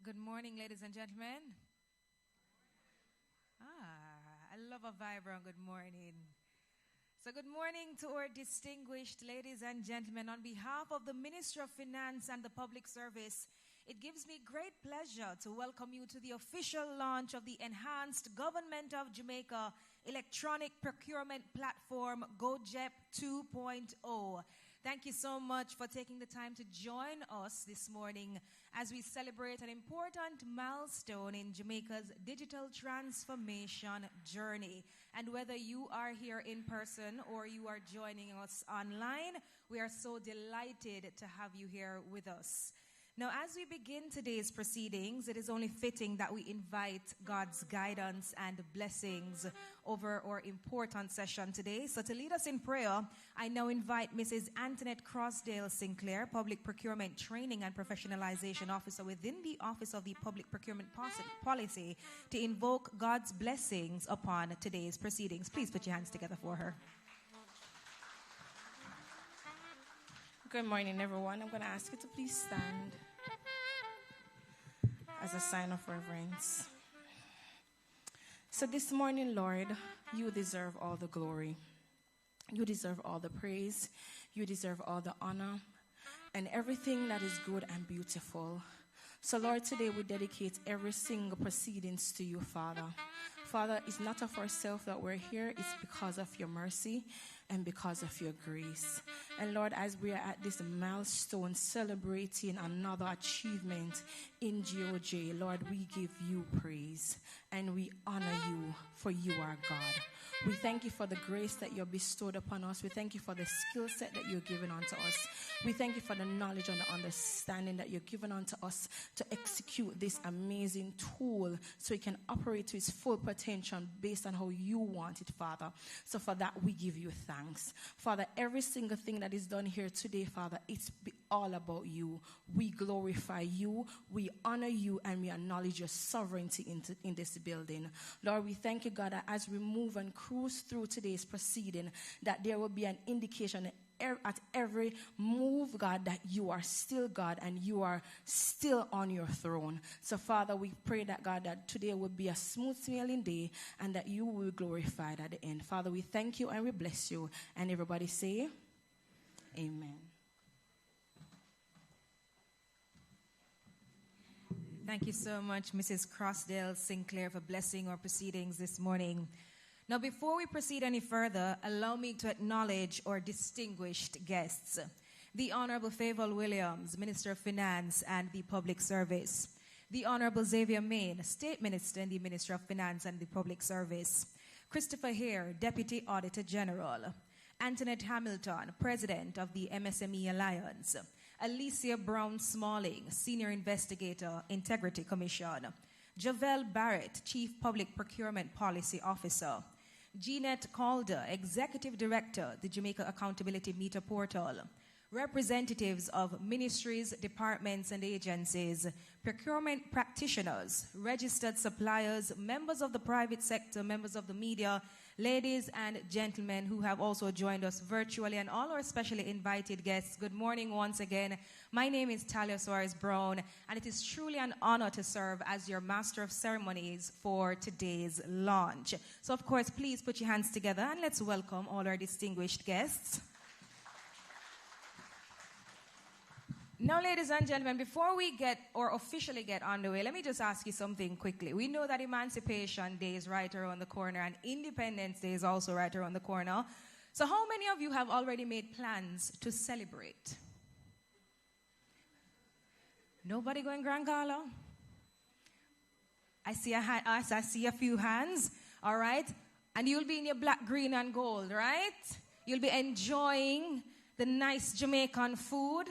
Good morning, ladies and gentlemen. I love a vibrant good morning. So good morning to our distinguished ladies and gentlemen. On behalf of the Ministry of Finance and the Public Service, it gives me great pleasure to welcome you to the official launch of the Enhanced Government of Jamaica Electronic Procurement Platform, GOJEP 2.0. Thank you so much for taking the time to join us this morning as we celebrate an important milestone in Jamaica's digital transformation journey. And whether you are here in person or you are joining us online, we are so delighted to have you here with us. Now, as we begin today's proceedings, it is only fitting that we invite God's guidance and blessings over our important session today. So to lead us in prayer, I now invite Mrs. Antoinette Crossdale Sinclair, Public Procurement Training and Professionalization Officer within the Office of the Public Procurement Policy, to invoke God's blessings upon today's proceedings. Please put your hands together for her. Good morning, everyone. I'm going to ask you to please stand as a sign of reverence. So this morning, Lord, you deserve all the glory. You deserve all the praise. You deserve all the honor and everything that is good and beautiful. So, Lord, today we dedicate every single proceedings to you, Father. Father, it's not of ourselves that we're here. It's because of your mercy and because of your grace. And Lord, as we are at this milestone celebrating another achievement in GOJ, Lord, we give you praise and we honor you, for you are God. We thank you for the grace that you have bestowed upon us. We thank you for the skill set that you're giving unto us. We thank you for the knowledge and the understanding that you're giving unto us to execute this amazing tool so it can operate to its full potential based on how you want it, Father. So for that, we give you thanks. Father, every single thing that is done here today, Father, it's all about you. We glorify you, we honor you, and we acknowledge your sovereignty in this building. Lord, we thank you, God, that as we move and cruise through today's proceeding, that there will be an indication at every move, God, that you are still God and you are still on your throne. So, Father, we pray that, God, that today will be a smooth sailing day and that you will be glorified at the end. Father, we thank you and we bless you. And everybody say, amen. Thank you so much, Mrs. Crossdale Sinclair, for blessing our proceedings this morning. Now, before we proceed any further, allow me to acknowledge our distinguished guests. The Honorable Favour Williams, Minister of Finance and the Public Service. The Honorable Xavier Main, State Minister in the Ministry of Finance and the Public Service. Christopher Hare, Deputy Auditor General. Antoinette Hamilton, President of the MSME Alliance. Alicia Brown-Smalling, Senior Investigator, Integrity Commission. Javel Barrett, Chief Public Procurement Policy Officer. Jeanette Calder, Executive Director, the Jamaica Accountability Meter Portal. Representatives of ministries, departments, and agencies, procurement practitioners, registered suppliers, members of the private sector, members of the media, ladies and gentlemen who have also joined us virtually, and all our specially invited guests, good morning once again. My name is Talia Suarez-Brown, and it is truly an honor to serve as your Master of Ceremonies for today's launch. So, of course, please put your hands together and let's welcome all our distinguished guests. Now, ladies and gentlemen, before we officially get underway, let me just ask you something quickly. We know that Emancipation Day is right around the corner and Independence Day is also right around the corner. So how many of you have already made plans to celebrate? Nobody going Grand Gala? I see a few hands, all right? And you'll be in your black, green, and gold, right? You'll be enjoying the nice Jamaican food.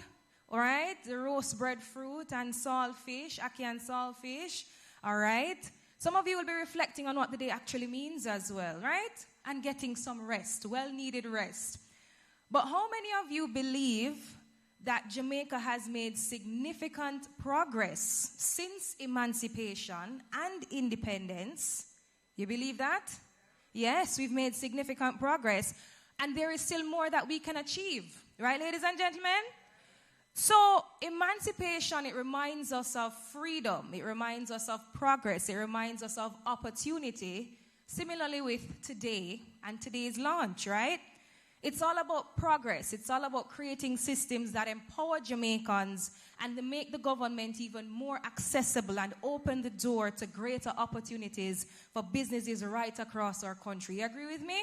All right, the roast bread fruit and saltfish, ackee and saltfish, all right? Some of you will be reflecting on what the day actually means as well, right? And getting some rest, well-needed rest. But how many of you believe that Jamaica has made significant progress since emancipation and independence? You believe that? Yes, we've made significant progress. And there is still more that we can achieve, right, ladies and gentlemen? So emancipation, it reminds us of freedom. It reminds us of progress. It reminds us of opportunity. Similarly with today and today's launch, right? It's all about progress. It's all about creating systems that empower Jamaicans and to make the government even more accessible and open the door to greater opportunities for businesses right across our country. You agree with me?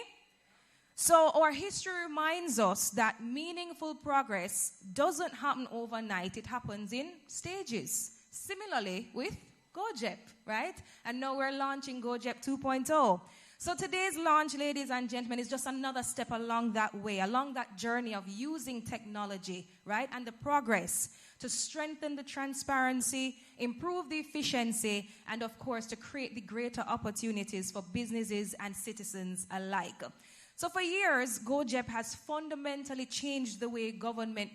So our history reminds us that meaningful progress doesn't happen overnight. It happens in stages. Similarly with GOJEP, right? And now we're launching GOJEP 2.0. So today's launch, ladies and gentlemen, is just another step along that way, along that journey of using technology, right? And the progress to strengthen the transparency, improve the efficiency, and of course, to create the greater opportunities for businesses and citizens alike. So for years, GOJEP has fundamentally changed the way government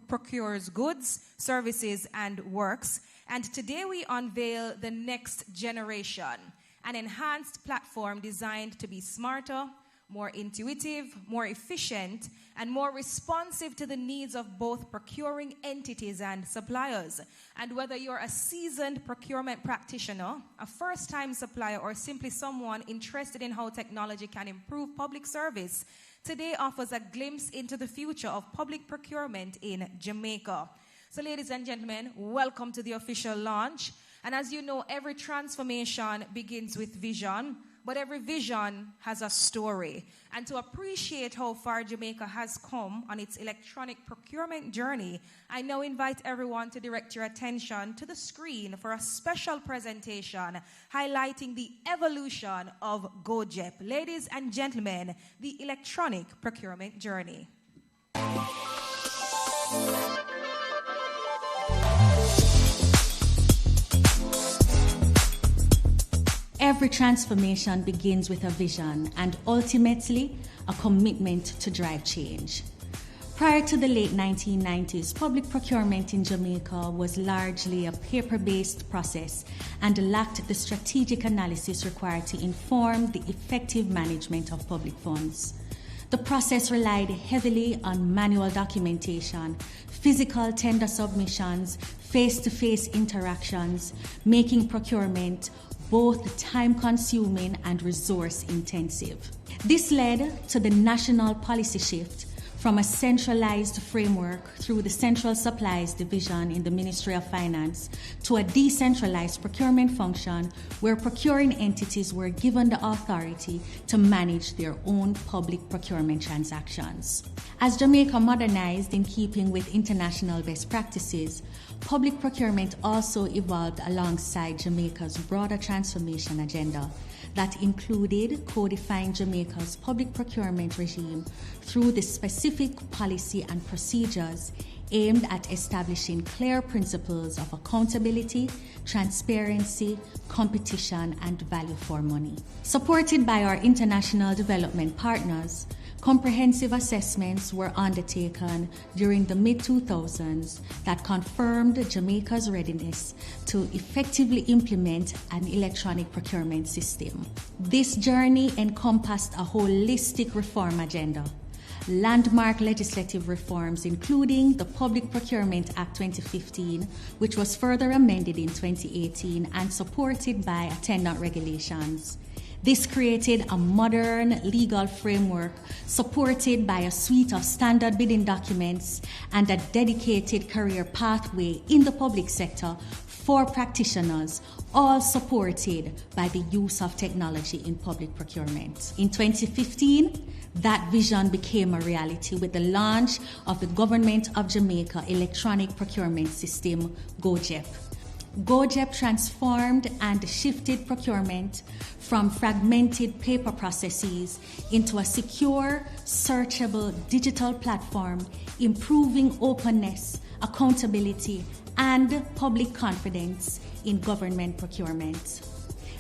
procures goods, services, and works. And today we unveil the next generation, an enhanced platform designed to be smarter, more intuitive, more efficient, and more responsive to the needs of both procuring entities and suppliers. And whether you're a seasoned procurement practitioner, a first-time supplier, or simply someone interested in how technology can improve public service, today offers a glimpse into the future of public procurement in Jamaica. So ladies and gentlemen, welcome to the official launch. And as you know, every transformation begins with vision, but every vision has a story. And to appreciate how far Jamaica has come on its electronic procurement journey, I now invite everyone to direct your attention to the screen for a special presentation highlighting the evolution of GOJEP. Ladies and gentlemen, the electronic procurement journey. Every transformation begins with a vision and ultimately a commitment to drive change. Prior to the late 1990s, public procurement in Jamaica was largely a paper-based process and lacked the strategic analysis required to inform the effective management of public funds. The process relied heavily on manual documentation, physical tender submissions, face-to-face interactions, making procurement both time-consuming and resource-intensive. This led to the national policy shift from a centralized framework through the Central Supplies Division in the Ministry of Finance to a decentralized procurement function where procuring entities were given the authority to manage their own public procurement transactions. As Jamaica modernized in keeping with international best practices, public procurement also evolved alongside Jamaica's broader transformation agenda that included codifying Jamaica's public procurement regime through the specific policy and procedures aimed at establishing clear principles of accountability, transparency, competition, and value for money. Supported by our international development partners, comprehensive assessments were undertaken during the mid-2000s that confirmed Jamaica's readiness to effectively implement an electronic procurement system. This journey encompassed a holistic reform agenda. Landmark legislative reforms, including the Public Procurement Act 2015, which was further amended in 2018 and supported by attendant regulations. This created a modern legal framework supported by a suite of standard bidding documents and a dedicated career pathway in the public sector for practitioners, all supported by the use of technology in public procurement. In 2015, that vision became a reality with the launch of the Government of Jamaica Electronic Procurement System, GOJEP. GOJEP transformed and shifted procurement from fragmented paper processes into a secure, searchable digital platform, improving openness, accountability, and public confidence in government procurement.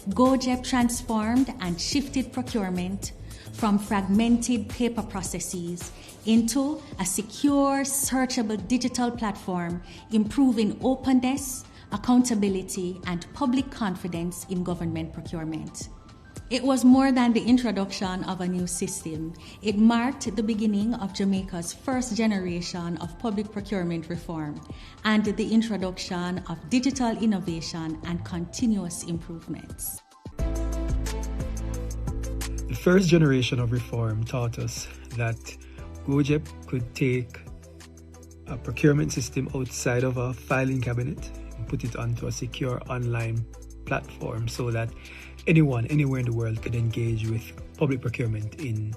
GOJEP transformed and shifted procurement from fragmented paper processes into a secure, searchable digital platform, improving openness, accountability, and public confidence in government procurement. It was more than the introduction of a new system. It marked the beginning of Jamaica's first generation of public procurement reform and the introduction of digital innovation and continuous improvements. The first generation of reform taught us that GOJEP could take a procurement system outside of a filing cabinet and put it onto a secure online platform so that anyone, anywhere in the world could engage with public procurement in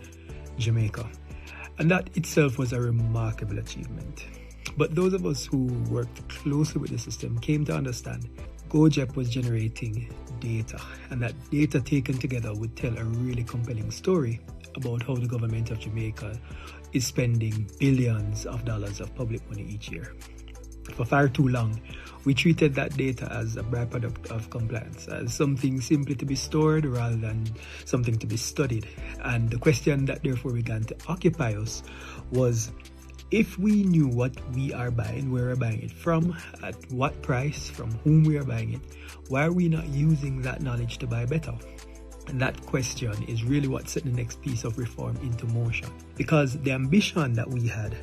Jamaica. And that itself was a remarkable achievement. But those of us who worked closely with the system came to understand GOJEP was generating data, and that data taken together would tell a really compelling story about how the government of Jamaica is spending billions of dollars of public money each year. For far too long, we treated that data as a byproduct of compliance, as something simply to be stored rather than something to be studied. And the question that therefore began to occupy us was, if we knew what we are buying, where we're buying it from, at what price, from whom we are buying it, why are we not using that knowledge to buy better? And that question is really what set the next piece of reform into motion. Because the ambition that we had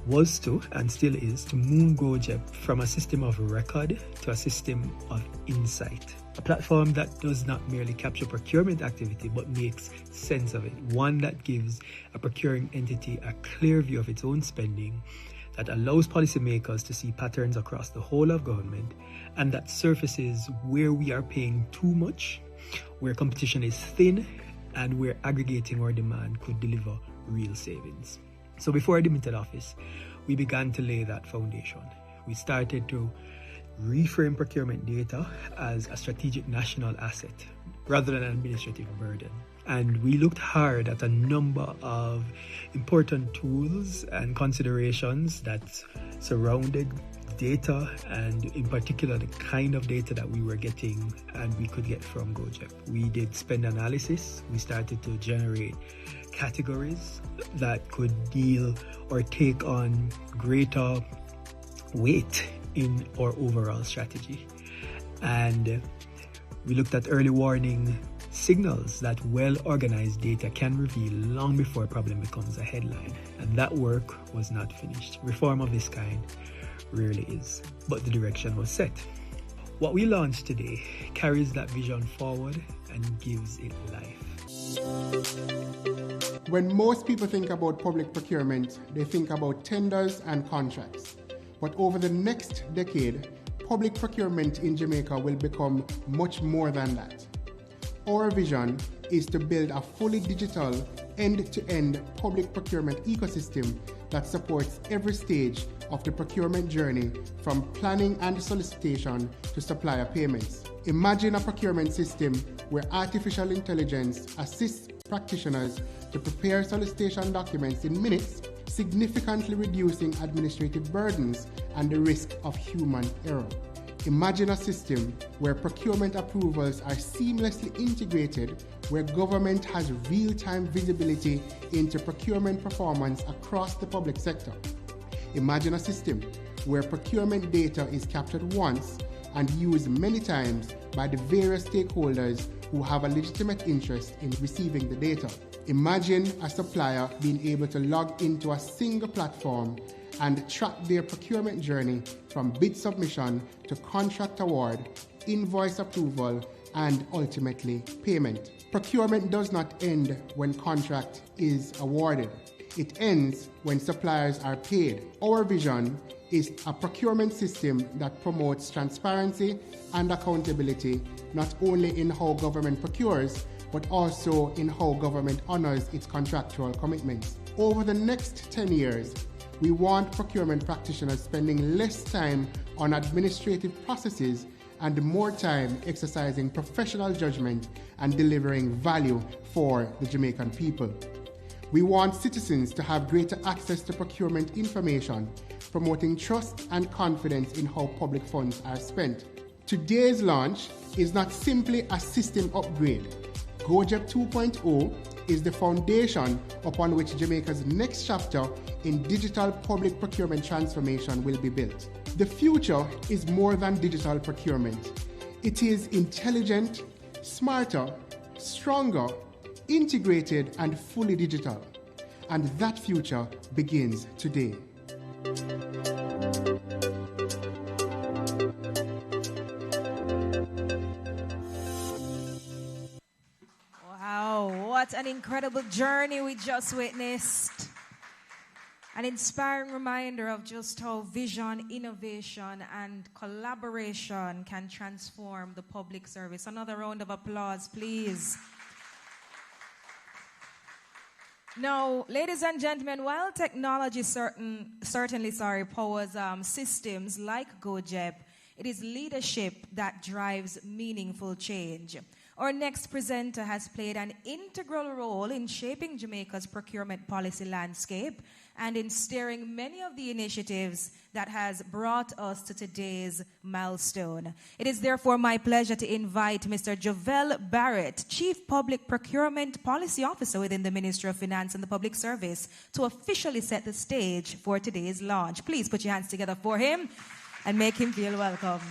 was to, and still is, to move GOJEP from a system of record to a system of insight. A platform that does not merely capture procurement activity but makes sense of it. One that gives a procuring entity a clear view of its own spending, that allows policymakers to see patterns across the whole of government, and that surfaces where we are paying too much, where competition is thin, and where aggregating our demand could deliver real savings. So before I demitted office, we began to lay that foundation. We started to reframe procurement data as a strategic national asset rather than an administrative burden. And we looked hard at a number of important tools and considerations that surrounded data, and in particular the kind of data that we were getting and we could get from GOJEP. We did spend analysis. We started to generate categories that could deal or take on greater weight in our overall strategy. And we looked at early warning signals that well-organized data can reveal long before a problem becomes a headline. And that work was not finished. Reform of this kind rarely is, but the direction was set. What we launched today carries that vision forward and gives it life. When most people think about public procurement, they think about tenders and contracts. But over the next decade, public procurement in Jamaica will become much more than that. Our vision is to build a fully digital, end-to-end public procurement ecosystem that supports every stage of the procurement journey, from planning and solicitation to supplier payments. Imagine a procurement system where artificial intelligence assists practitioners to prepare solicitation documents in minutes, significantly reducing administrative burdens and the risk of human error. Imagine a system where procurement approvals are seamlessly integrated, where government has real-time visibility into procurement performance across the public sector. Imagine a system where procurement data is captured once and used many times by the various stakeholders who have a legitimate interest in receiving the data. Imagine a supplier being able to log into a single platform and track their procurement journey from bid submission to contract award, invoice approval, and ultimately payment. Procurement does not end when contract is awarded. It ends when suppliers are paid. Our vision is a procurement system that promotes transparency and accountability, not only in how government procures, but also in how government honors its contractual commitments. Over the next 10 years, we want procurement practitioners spending less time on administrative processes and more time exercising professional judgment and delivering value for the Jamaican people. We want citizens to have greater access to procurement information, promoting trust and confidence in how public funds are spent. Today's launch is not simply a system upgrade. GOJEP 2.0 is the foundation upon which Jamaica's next chapter in digital public procurement transformation will be built. The future is more than digital procurement. It is intelligent, smarter, stronger, integrated, and fully digital. And that future begins today. Wow, what an incredible journey we just witnessed. An inspiring reminder of just how vision, innovation, and collaboration can transform the public service. Another round of applause, please. Now, ladies and gentlemen, while technology certainly powers systems like GOJEP, it is leadership that drives meaningful change. Our next presenter has played an integral role in shaping Jamaica's procurement policy landscape and in steering many of the initiatives that has brought us to today's milestone. It is therefore my pleasure to invite Mr. Jovel Barrett, Chief Public Procurement Policy Officer within the Ministry of Finance and the Public Service, to officially set the stage for today's launch. Please put your hands together for him and make him feel welcome.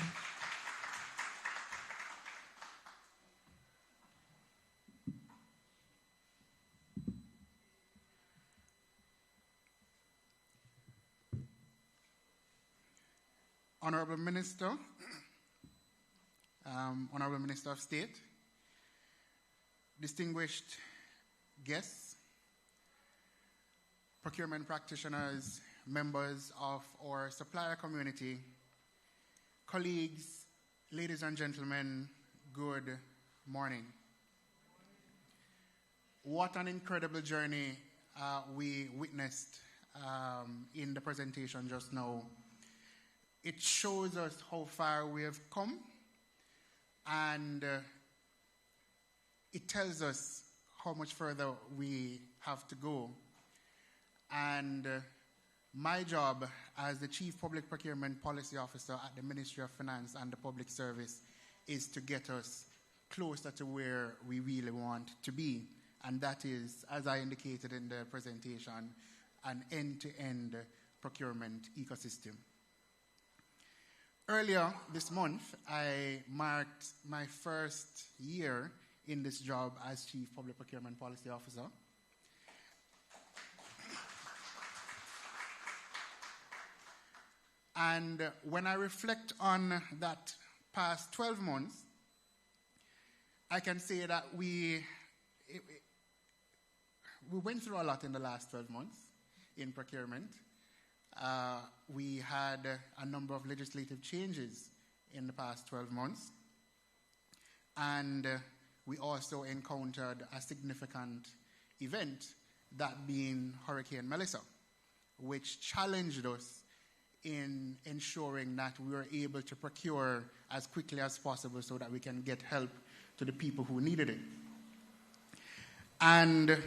Honorable Minister, Honorable Minister of State, distinguished guests, procurement practitioners, members of our supplier community, colleagues, ladies and gentlemen, good morning. What an incredible journey we witnessed in the presentation just now. It shows us how far we have come, and it tells us how much further we have to go. And my job as the Chief Public Procurement Policy Officer at the Ministry of Finance and the Public Service is to get us closer to where we really want to be. And that is, as I indicated in the presentation, an end-to-end procurement ecosystem. Earlier this month, I marked my first year in this job as Chief Public Procurement Policy Officer. And when I reflect on that past 12 months, I can say that we went through a lot in the last 12 months in procurement. We had a number of legislative changes in the past 12 months. And we also encountered a significant event, that being Hurricane Melissa, which challenged us in ensuring that we were able to procure as quickly as possible so that we can get help to the people who needed it. And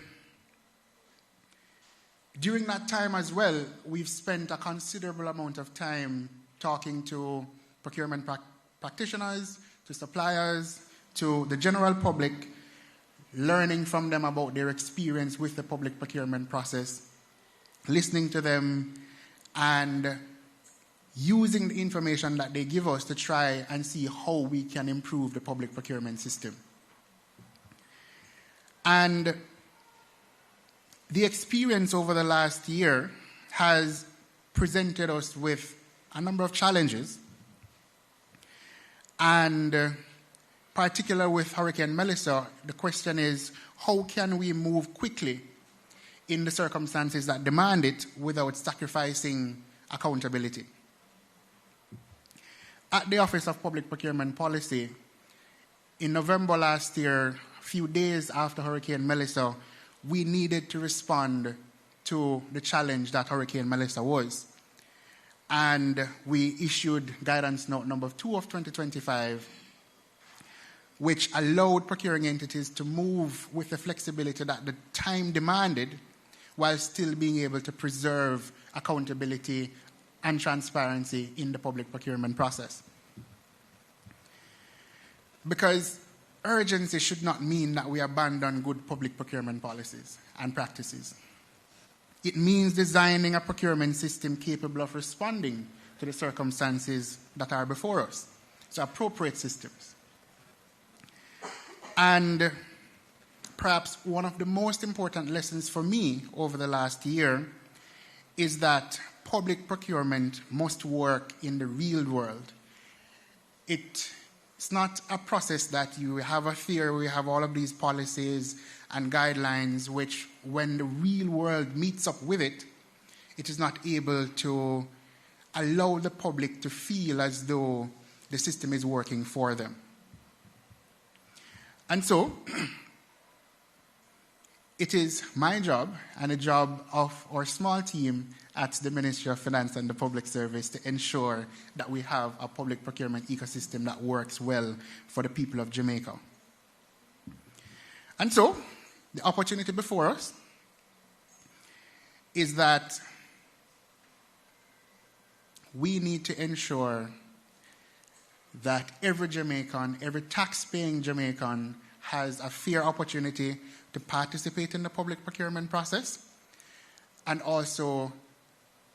during that time as well, we've spent a considerable amount of time talking to procurement practitioners, to suppliers, to the general public, learning from them about their experience with the public procurement process, listening to them, and using the information that they give us to try and see how we can improve the public procurement system. And the experience over the last year has presented us with a number of challenges, and particularly with Hurricane Melissa, the question is, how can we move quickly in the circumstances that demand it without sacrificing accountability? At the Office of Public Procurement Policy, in November last year, a few days after Hurricane Melissa, we needed to respond to the challenge that Hurricane Melissa was. And we issued Guidance Note number 2 of 2025, which allowed procuring entities to move with the flexibility that the time demanded while still being able to preserve accountability and transparency in the public procurement process. Because urgency should not mean that we abandon good public procurement policies and practices. It means designing a procurement system capable of responding to the circumstances that are before us, so appropriate systems. And perhaps one of the most important lessons for me over the last year is that public procurement must work in the real world. It's not a process that you have a theory, we have all of these policies and guidelines, which when the real world meets up with it, it is not able to allow the public to feel as though the system is working for them. And so, it is my job and the job of our small team at the Ministry of Finance and the Public Service to ensure that we have a public procurement ecosystem that works well for the people of Jamaica. And so, the opportunity before us is that we need to ensure that every Jamaican, every tax-paying Jamaican has a fair opportunity to participate in the public procurement process, and also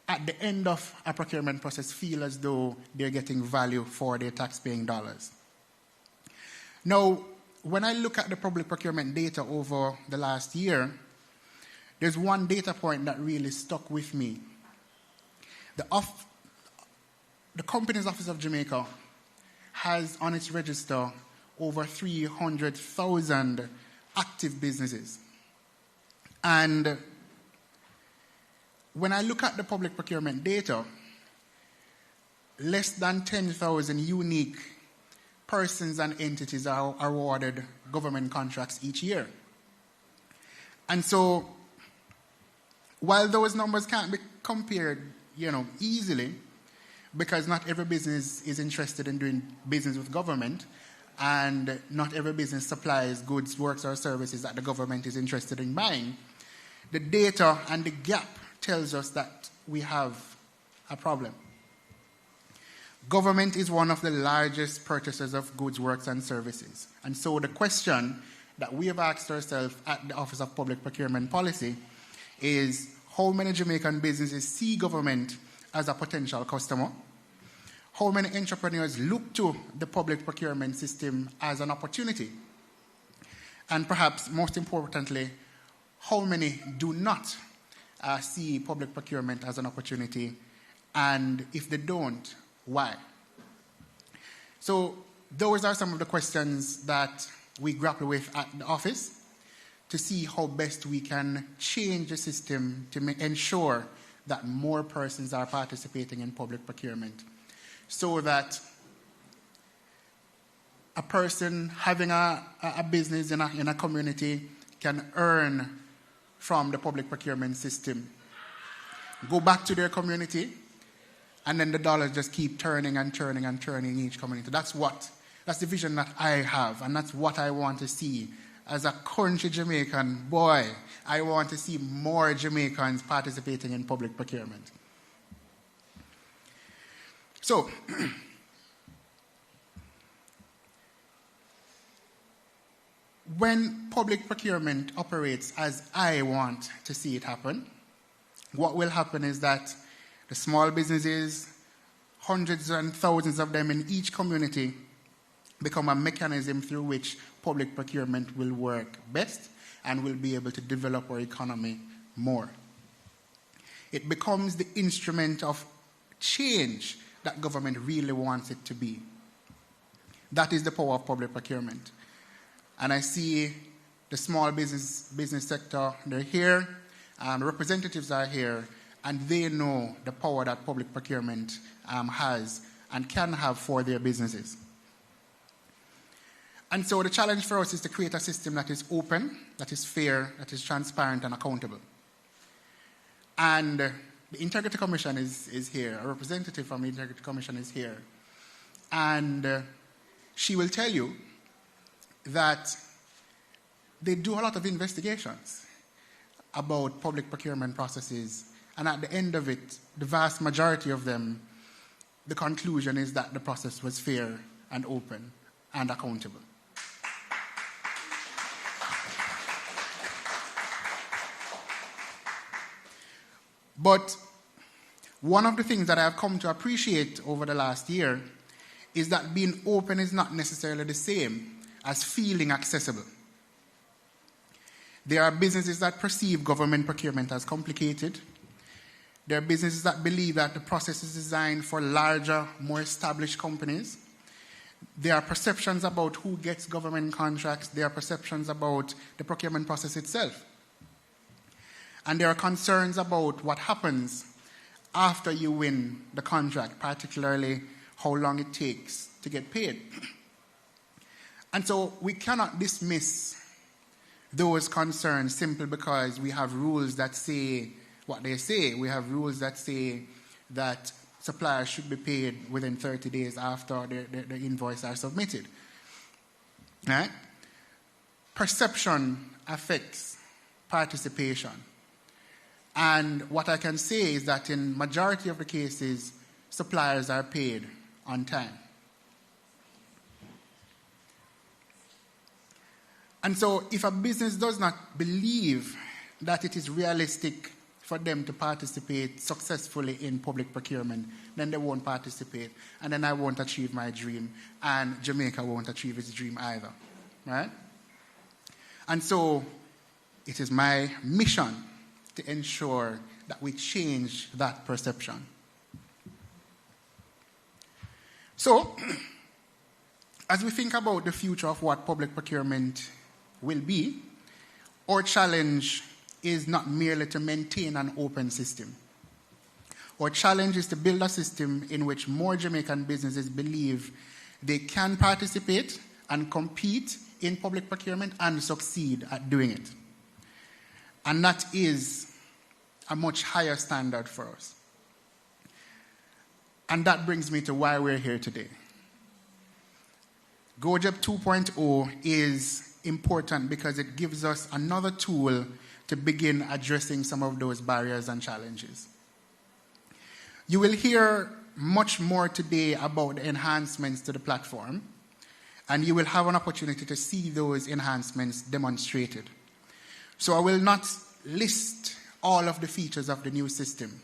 at the end of a procurement process feel as though they're getting value for their tax-paying dollars. Now, when I look at the public procurement data over the last year, there's one data point that really stuck with me. The Companies Office of Jamaica has on its register over 300,000 active businesses. And when I look at the public procurement data, less than 10,000 unique persons and entities are awarded government contracts each year. And so, while those numbers can't be compared, easily, because not every business is interested in doing business with government, and not every business supplies goods, works, or services that the government is interested in buying, the data and the gap tells us that we have a problem. Government is one of the largest purchasers of goods, works, and services. And so the question that we have asked ourselves at the Office of Public Procurement Policy is, how many Jamaican businesses see government as a potential customer? How many entrepreneurs look to the public procurement system as an opportunity? And perhaps most importantly, how many do not see public procurement as an opportunity? And if they don't, why? So those are some of the questions that we grapple with at the office to see how best we can change the system to ensure that more persons are participating in public procurement, so that a person having a business in a community can earn from the public procurement system, go back to their community, and then the dollars just keep turning and turning and turning in each community. That's the vision that I have, and that's what I want to see. As a country Jamaican boy, I want to see more Jamaicans participating in public procurement. So, when public procurement operates as I want to see it happen, what will happen is that the small businesses, hundreds and thousands of them in each community, become a mechanism through which public procurement will work best and will be able to develop our economy more. It becomes the instrument of change that government really wants it to be. That is the power of public procurement. And I see the small business sector, they're here, representatives are here, and they know the power that public procurement has and can have for their businesses. And so the challenge for us is to create a system that is open, that is fair, that is transparent and accountable. And the Integrity Commission is here. A representative from the Integrity Commission is here. And she will tell you that they do a lot of investigations about public procurement processes. And at the end of it, the vast majority of them, the conclusion is that the process was fair and open and accountable. But one of the things that I have come to appreciate over the last year is that being open is not necessarily the same as feeling accessible. There are businesses that perceive government procurement as complicated. There are businesses that believe that the process is designed for larger, more established companies. There are perceptions about who gets government contracts. There are perceptions about the procurement process itself. And there are concerns about what happens after you win the contract, particularly how long it takes to get paid. And so we cannot dismiss those concerns simply because we have rules that say what they say. We have rules that say that suppliers should be paid within 30 days after the invoice are submitted. Right? Perception affects participation. And what I can say is that in majority of the cases, suppliers are paid on time. And so if a business does not believe that it is realistic for them to participate successfully in public procurement, then they won't participate. And then I won't achieve my dream. And Jamaica won't achieve its dream either. Right? And so it is my mission to ensure that we change that perception. So, as we think about the future of what public procurement will be, our challenge is not merely to maintain an open system. Our challenge is to build a system in which more Jamaican businesses believe they can participate and compete in public procurement and succeed at doing it. And that is a much higher standard for us. And that brings me to why we're here today. GOJEP 2.0 is important because it gives us another tool to begin addressing some of those barriers and challenges. You will hear much more today about the enhancements to the platform, and you will have an opportunity to see those enhancements demonstrated. So I will not list all of the features of the new system.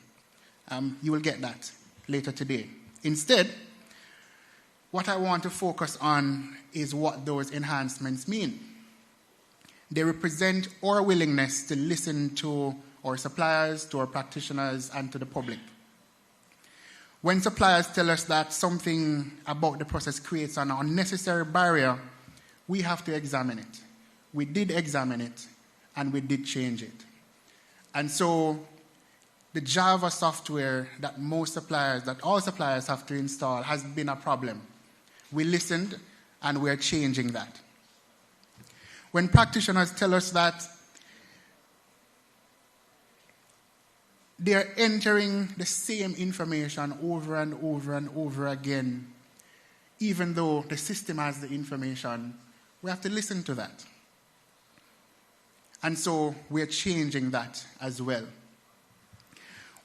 You will get that later today. Instead, what I want to focus on is what those enhancements mean. They represent our willingness to listen to our suppliers, to our practitioners, and to the public. When suppliers tell us that something about the process creates an unnecessary barrier, we have to examine it. We did examine it, and we did change it. And so the Java software that all suppliers have to install has been a problem. We listened, and we're changing that. When practitioners tell us that they're entering the same information over and over and over again, even though the system has the information, we have to listen to that. And so we're changing that as well.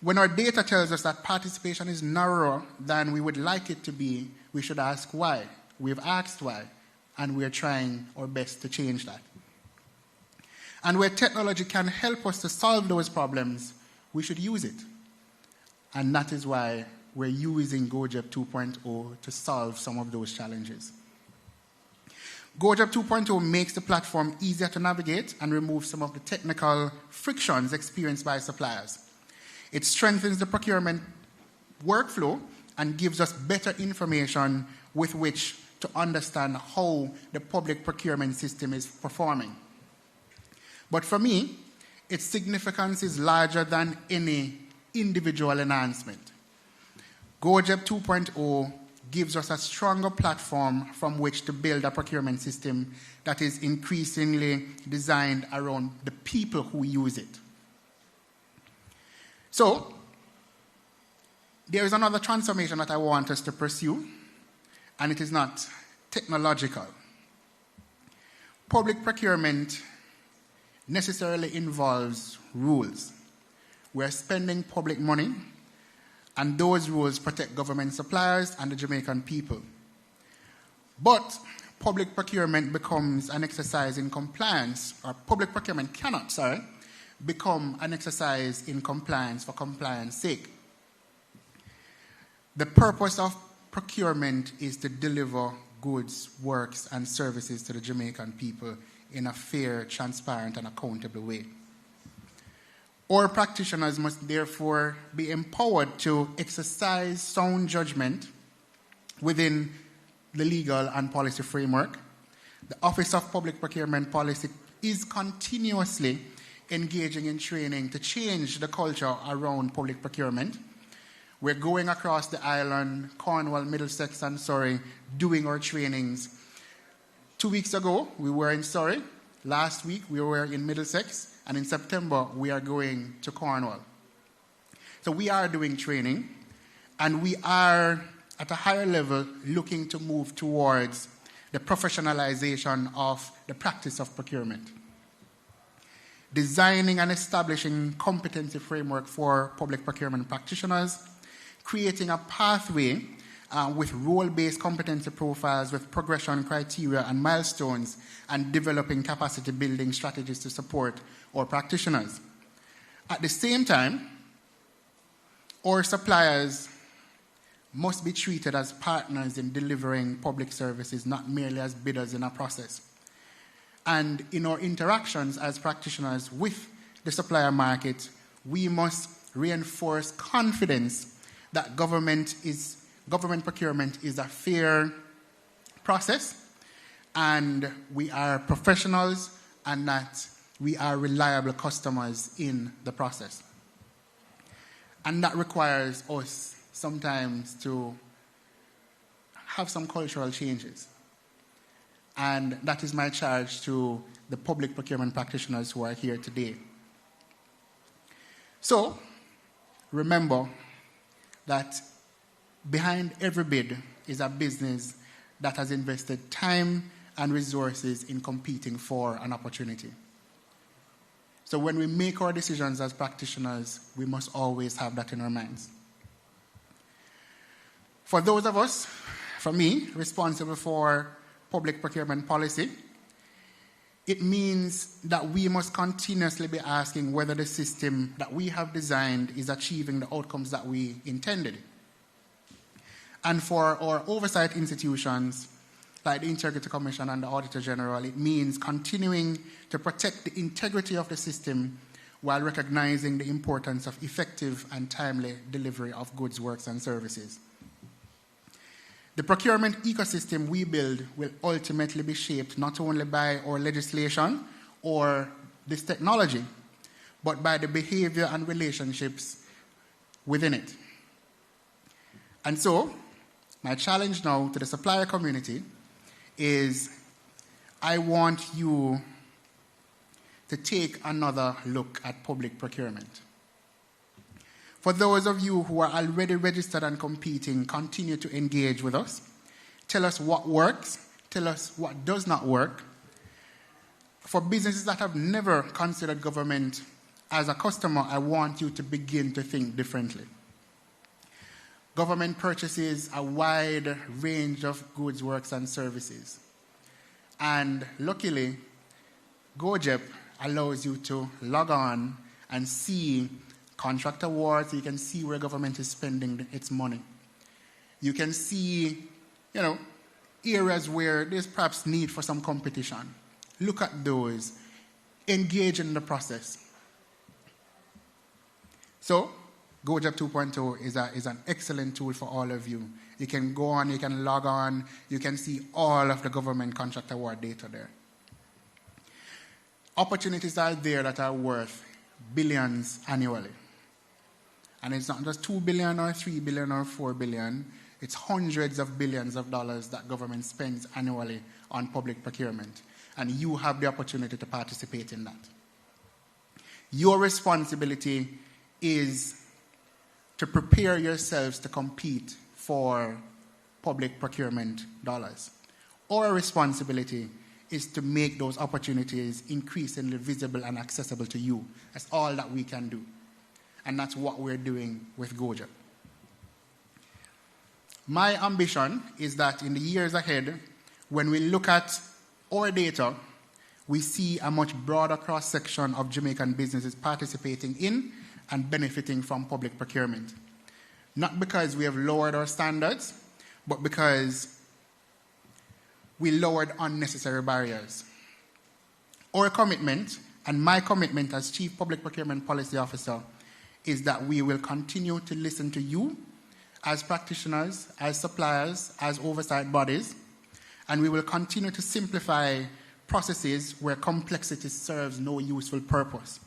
When our data tells us that participation is narrower than we would like it to be, we should ask why. We've asked why, and we're trying our best to change that. And where technology can help us to solve those problems, we should use it. And that is why we're using GOJEP 2.0 to solve some of those challenges. GOJEP 2.0 makes the platform easier to navigate and removes some of the technical frictions experienced by suppliers. It strengthens the procurement workflow and gives us better information with which to understand how the public procurement system is performing. But for me, its significance is larger than any individual enhancement. GOJEP 2.0 gives us a stronger platform from which to build a procurement system that is increasingly designed around the people who use it. So, there is another transformation that I want us to pursue, and it is not technological. Public procurement necessarily involves rules. We're spending public money, and those rules protect government suppliers and the Jamaican people. But public procurement becomes an exercise in compliance, or public procurement cannot, become an exercise in compliance for compliance sake. The purpose of procurement is to deliver goods, works, and services to the Jamaican people in a fair, transparent, and accountable way. Our practitioners must therefore be empowered to exercise sound judgment within the legal and policy framework. The Office of Public Procurement Policy is continuously engaging in training to change the culture around public procurement. We're going across the island, Cornwall, Middlesex, and Surrey, doing our trainings. 2 weeks ago, we were in Surrey. Last week, we were in Middlesex. And in September, we are going to Cornwall. So we are doing training, and we are, at a higher level, looking to move towards the professionalization of the practice of procurement. Designing and establishing competency framework for public procurement practitioners, creating a pathway with role-based competency profiles with progression criteria and milestones, and developing capacity building strategies to support our practitioners. At the same time, our suppliers must be treated as partners in delivering public services, not merely as bidders in a process. And in our interactions as practitioners with the supplier market, we must reinforce confidence that government procurement is a fair process, and we are professionals, and that we are reliable customers in the process. And that requires us sometimes to have some cultural changes. And that is my charge to the public procurement practitioners who are here today. So, remember that behind every bid is a business that has invested time and resources in competing for an opportunity. So when we make our decisions as practitioners, we must always have that in our minds. For those of us, for me, responsible for public procurement policy, it means that we must continuously be asking whether the system that we have designed is achieving the outcomes that we intended. And for our oversight institutions, like the Integrity Commission and the Auditor General, it means continuing to protect the integrity of the system while recognizing the importance of effective and timely delivery of goods, works, and services. The procurement ecosystem we build will ultimately be shaped not only by our legislation or this technology, but by the behavior and relationships within it. And so, my challenge now to the supplier community is I want you to take another look at public procurement. For those of you who are already registered and competing, continue to engage with us. Tell us what works. Tell us what does not work. For businesses that have never considered government as a customer, I want you to begin to think differently. Government purchases a wide range of goods, works, and services. And luckily, GOJEP allows you to log on and see contract awards. You can see where government is spending its money. You can see, areas where there's perhaps need for some competition. Look at those. Engage in the process. So, GOJEP 2.0 is an excellent tool for all of you. You can go on, you can log on, you can see all of the government contract award data there. Opportunities are there that are worth billions annually. And it's not just 2 billion or 3 billion or 4 billion, it's hundreds of billions of dollars that government spends annually on public procurement. And you have the opportunity to participate in that. Your responsibility is to prepare yourselves to compete for public procurement dollars. Our responsibility is to make those opportunities increasingly visible and accessible to you. That's all that we can do. And that's what we're doing with GOJEP. My ambition is that in the years ahead, when we look at our data, we see a much broader cross-section of Jamaican businesses participating in and benefiting from public procurement. Not because we have lowered our standards, but because we lowered unnecessary barriers. Our commitment, and my commitment as Chief Public Procurement Policy Officer, is that we will continue to listen to you as practitioners, as suppliers, as oversight bodies, and we will continue to simplify processes where complexity serves no useful purpose.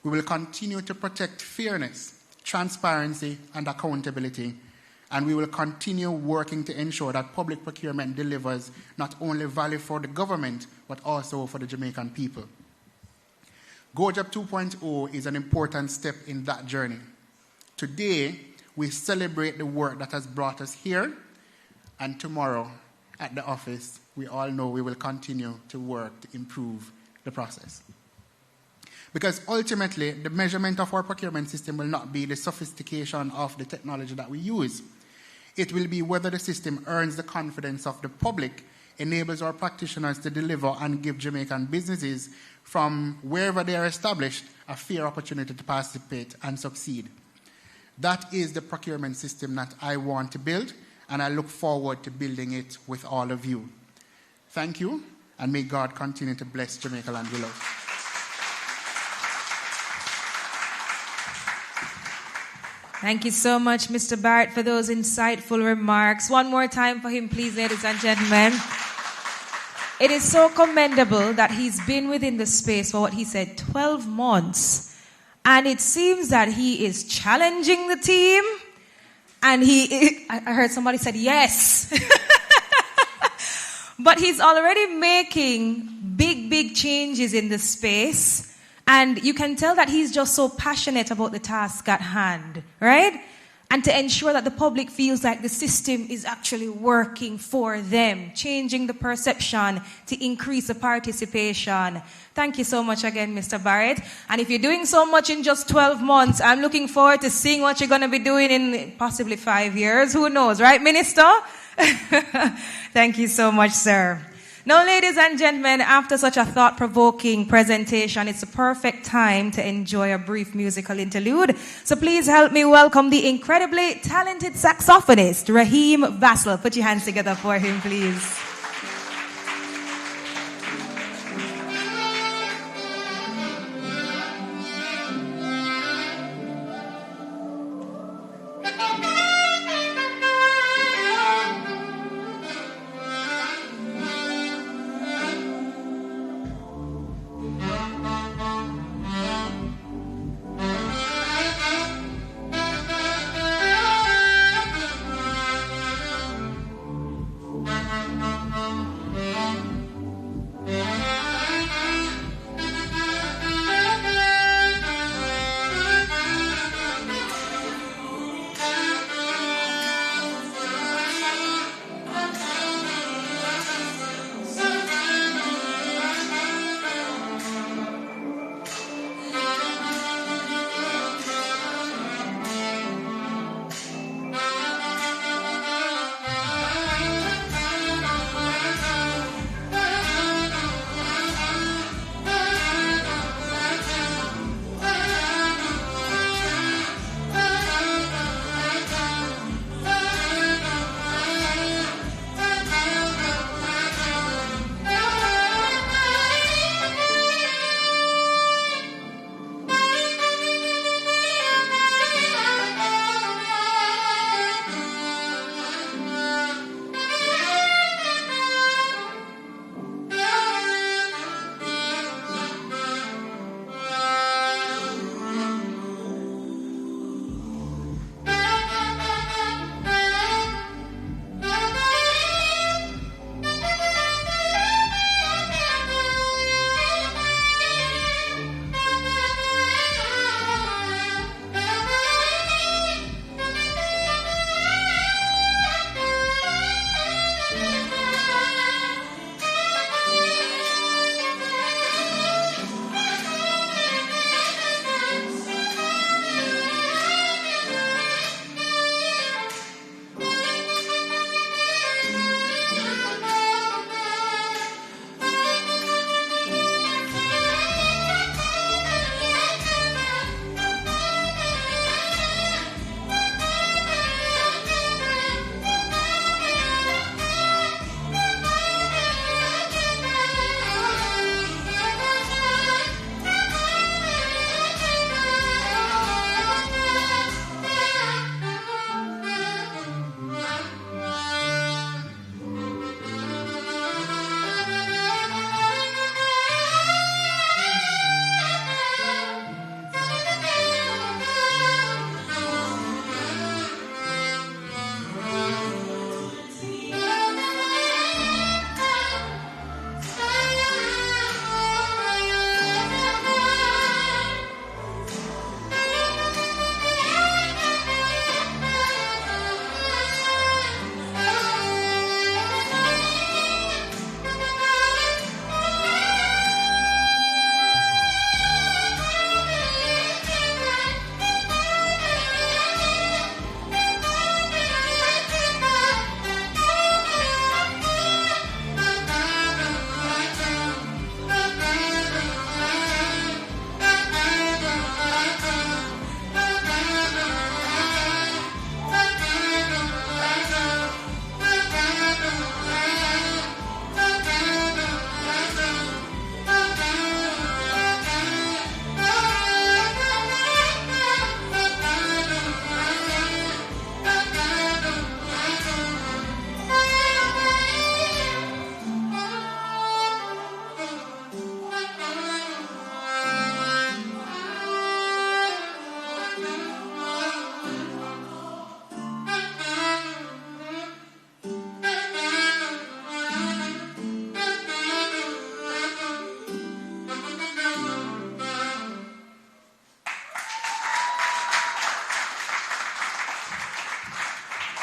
We will continue to protect fairness, transparency, and accountability, and we will continue working to ensure that public procurement delivers not only value for the government, but also for the Jamaican people. GOJEP 2.0 is an important step in that journey. Today, we celebrate the work that has brought us here, and tomorrow, at the office, we all know we will continue to work to improve the process. Because ultimately, the measurement of our procurement system will not be the sophistication of the technology that we use. It will be whether the system earns the confidence of the public, enables our practitioners to deliver, and give Jamaican businesses from wherever they are established a fair opportunity to participate and succeed. That is the procurement system that I want to build, and I look forward to building it with all of you. Thank you, and may God continue to bless Jamaica Land we love. Thank you so much, Mr. Barrett, for those insightful remarks. One more time for him, please, ladies and gentlemen. It is so commendable that he's been within the space for what he said, 12 months. And it seems that he is challenging the team. And I heard somebody said yes. But he's already making big changes in the space. And you can tell that he's just so passionate about the task at hand, right? And to ensure that the public feels like the system is actually working for them, changing the perception to increase the participation. Thank you so much again, Mr. Barrett. And if you're doing so much in just 12 months, I'm looking forward to seeing what you're going to be doing in possibly 5 years. Who knows, right, Minister? Thank you so much, sir. Now, ladies and gentlemen, after such a thought-provoking presentation, it's a perfect time to enjoy a brief musical interlude. So please help me welcome the incredibly talented saxophonist, Raheem Vassell. Put your hands together for him, please.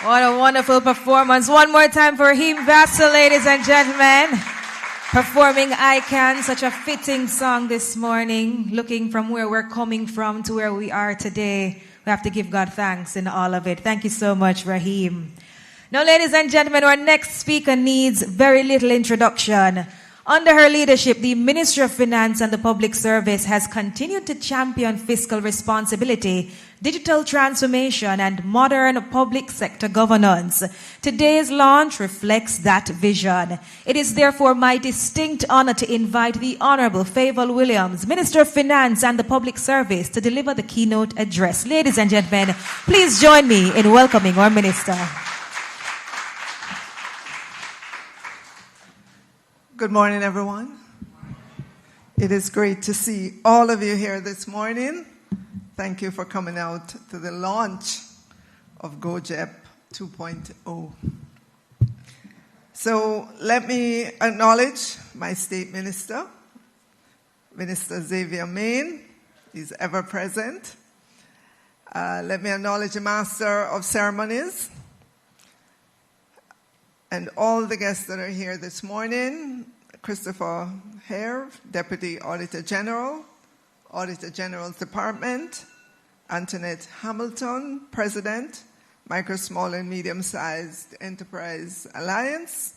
What a wonderful performance. One more time for Raheem Vassell, ladies and gentlemen. Performing I Can, such a fitting song this morning. Looking from where we're coming from to where we are today. We have to give God thanks in all of it. Thank you so much, Raheem. Now, ladies and gentlemen, our next speaker needs very little introduction. Under her leadership, the Ministry of Finance and the Public Service has continued to champion fiscal responsibility, digital transformation, and modern public sector governance. Today's launch reflects that vision. It is therefore my distinct honor to invite the Honorable Favour Williams, Minister of Finance and the Public Service, to deliver the keynote address. Ladies and gentlemen, please join me in welcoming our Minister. Good morning, everyone. It is great to see all of you here this morning. Thank you for coming out to the launch of GOJEP 2.0. So let me acknowledge my state minister, Minister Xavier Main. He's ever present. Let me acknowledge the Master of Ceremonies, and all the guests that are here this morning: Christopher Hare, Deputy Auditor General, Auditor General's Department; Antoinette Hamilton, President, Micro, Small and Medium-Sized Enterprise Alliance.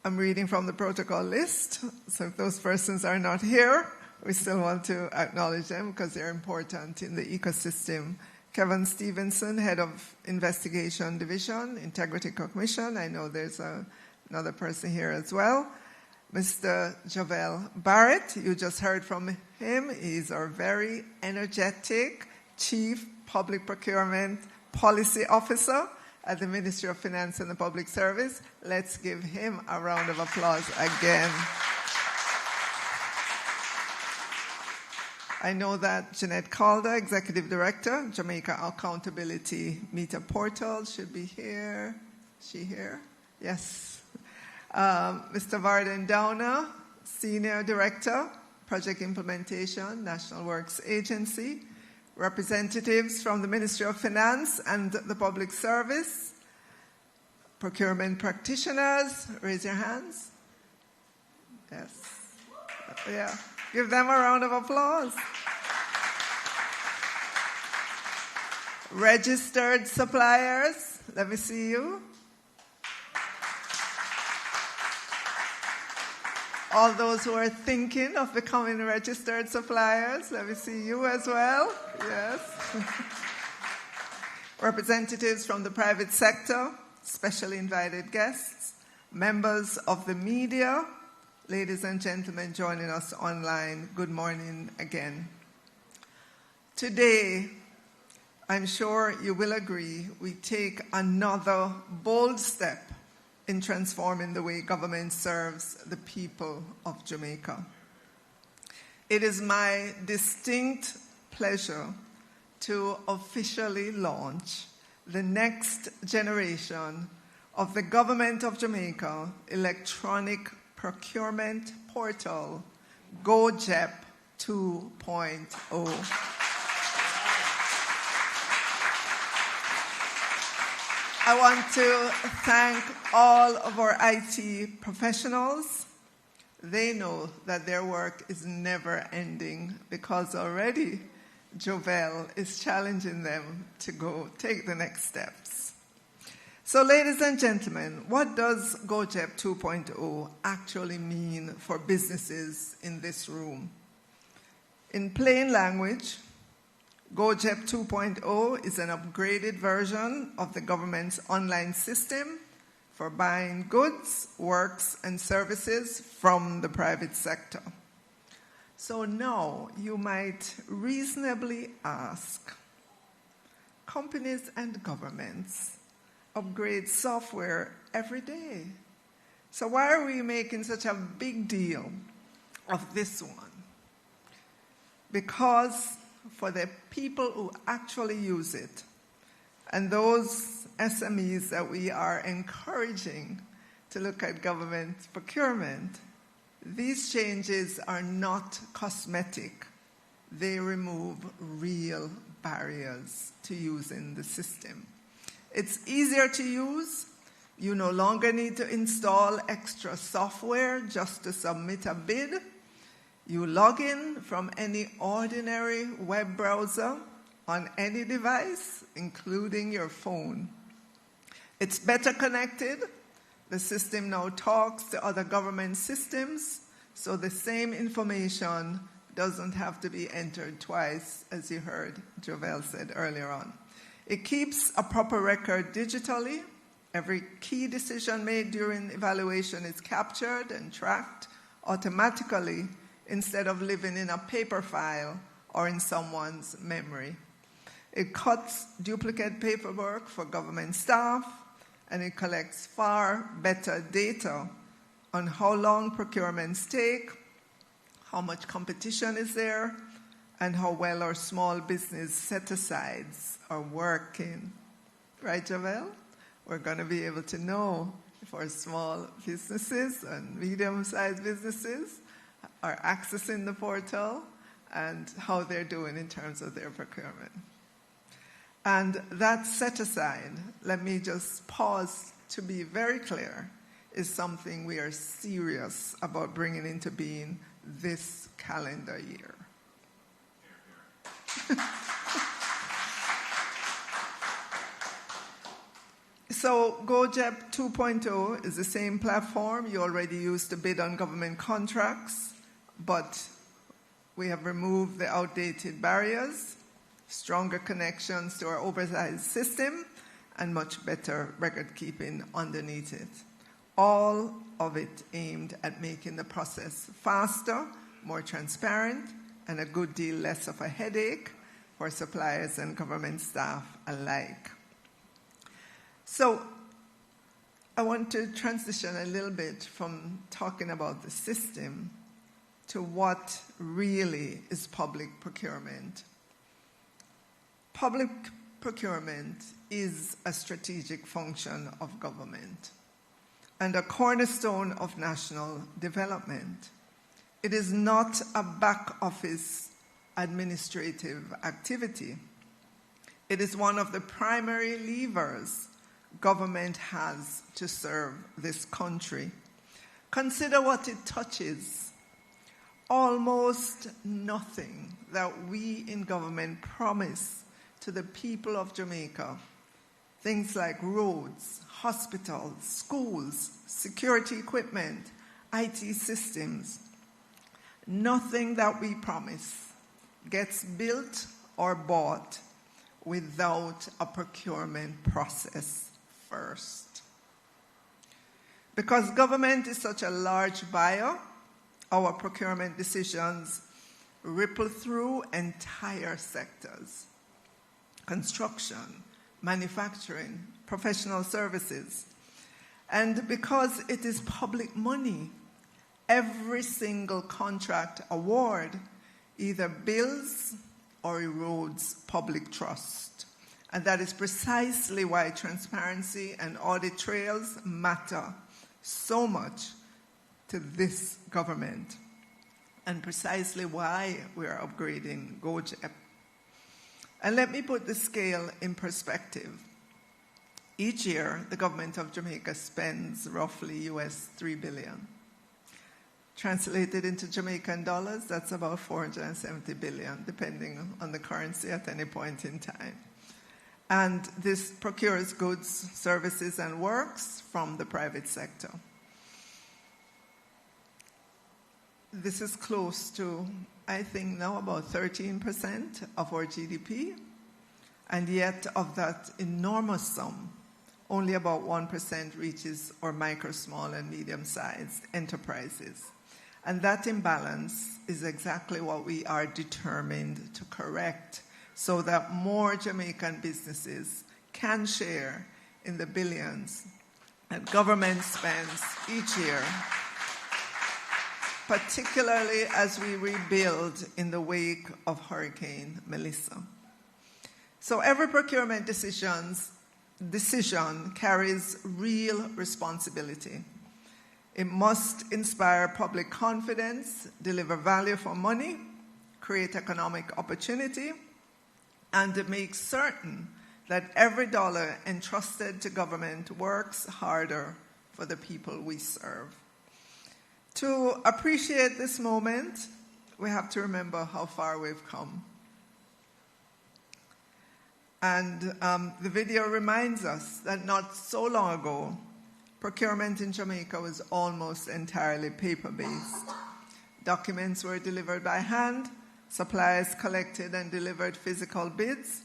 I'm reading from the protocol list, so if those persons are not here, we still want to acknowledge them because they're important in the ecosystem. Kevin Stevenson, Head of Investigation Division, Integrity Commission. I know there's another person here as well. Mr. Javel Barrett, you just heard from him. He's our very energetic Chief Public Procurement Policy Officer at the Ministry of Finance and the Public Service. Let's give him a round of applause again. I know that Jeanette Calder, Executive Director, Jamaica Accountability Meter Portal, should be here. Is she here? Yes. Mr. Varden Downer, Senior Director, Project Implementation, National Works Agency. Representatives from the Ministry of Finance and the Public Service. Procurement practitioners, raise your hands. Yes. Yeah. Give them a round of applause. Registered suppliers, let me see you. All those who are thinking of becoming registered suppliers, let me see you as well. Yes. Representatives from the private sector, specially invited guests, members of the media, ladies and gentlemen joining us online, good morning again. Today, I'm sure you will agree, we take another bold step in transforming the way government serves the people of Jamaica. It is my distinct pleasure to officially launch the next generation of the Government of Jamaica electronic procurement portal, GOJEP 2.0. I want to thank all of our IT professionals. They know that their work is never ending because already Jovel is challenging them to go take the next steps. So, ladies and gentlemen, what does GOJEP 2.0 actually mean for businesses in this room? In plain language, GOJEP 2.0 is an upgraded version of the government's online system for buying goods, works, and services from the private sector. So now you might reasonably ask, companies and governments upgrade software every day. So why are we making such a big deal of this one? Because for the people who actually use it, and those SMEs that we are encouraging to look at government procurement, these changes are not cosmetic. They remove real barriers to using the system. It's easier to use. You no longer need to install extra software just to submit a bid. You log in from any ordinary web browser on any device, including your phone. It's better connected. The system now talks to other government systems, so the same information doesn't have to be entered twice, as you heard Jovel said earlier on. It keeps a proper record digitally. Every key decision made during evaluation is captured and tracked automatically instead of living in a paper file or in someone's memory. It cuts duplicate paperwork for government staff, and it collects far better data on how long procurements take, how much competition is there, and how well our small business set-asides are working. Right, Javel? We're going to be able to know if our small businesses and medium-sized businesses are accessing the portal and how they're doing in terms of their procurement. And that set-aside, let me just pause to be very clear, is something we are serious about bringing into being this calendar year. So GOJEP 2.0 is the same platform you already use to bid on government contracts, but we have removed the outdated barriers, stronger connections to our oversized system, and much better record keeping underneath it. All of it aimed at making the process faster, more transparent, and a good deal less of a headache for suppliers and government staff alike. So I want to transition a little bit from talking about the system to what really is public procurement. Public procurement is a strategic function of government and a cornerstone of national development. It is not a back office administrative activity. It is one of the primary levers government has to serve this country. Consider what it touches. Almost nothing that we in government promise to the people of Jamaica, things like roads, hospitals, schools, security equipment, IT systems, nothing that we promise gets built or bought without a procurement process first. Because government is such a large buyer, our procurement decisions ripple through entire sectors: construction, manufacturing, professional services. And because it is public money, every single contract award either builds or erodes public trust. And that is precisely why transparency and audit trails matter so much to this government, and precisely why we are upgrading GOJEP. And let me put the scale in perspective. Each year, the government of Jamaica spends roughly US $3 billion. Translated into Jamaican dollars, that's about 470 billion, depending on the currency at any point in time. And this procures goods, services, and works from the private sector. This is close to, I think now, about 13% of our GDP. And yet, of that enormous sum, only about 1% reaches our micro, small, and medium-sized enterprises. And that imbalance is exactly what we are determined to correct, so that more Jamaican businesses can share in the billions that government spends each year, particularly as we rebuild in the wake of Hurricane Melissa. So every procurement decision carries real responsibility. It must inspire public confidence, deliver value for money, create economic opportunity, and make certain that every dollar entrusted to government works harder for the people we serve. To appreciate this moment, we have to remember how far we've come. And the video reminds us that not so long ago, procurement in Jamaica was almost entirely paper-based. Documents were delivered by hand, suppliers collected and delivered physical bids,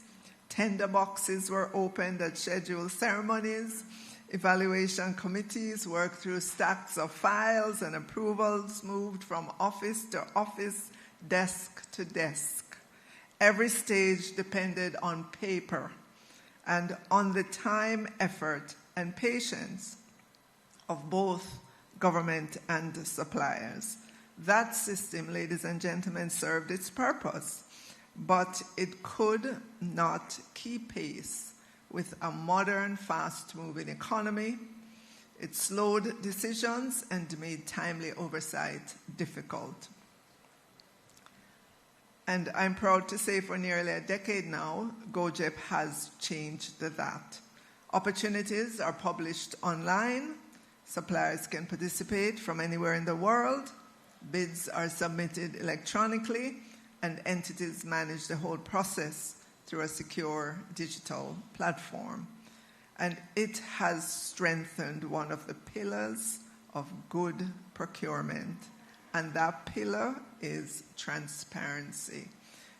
tender boxes were opened at scheduled ceremonies, evaluation committees worked through stacks of files, and approvals moved from office to office, desk to desk. Every stage depended on paper and on the time, effort, and patience of both government and suppliers. That system, ladies and gentlemen, served its purpose, but it could not keep pace with a modern, fast-moving economy. It slowed decisions and made timely oversight difficult. And I'm proud to say for nearly a decade now, GOJEP has changed that. Opportunities are published online. Suppliers can participate from anywhere in the world. Bids are submitted electronically, and entities manage the whole process through a secure digital platform. And it has strengthened one of the pillars of good procurement, and that pillar is transparency.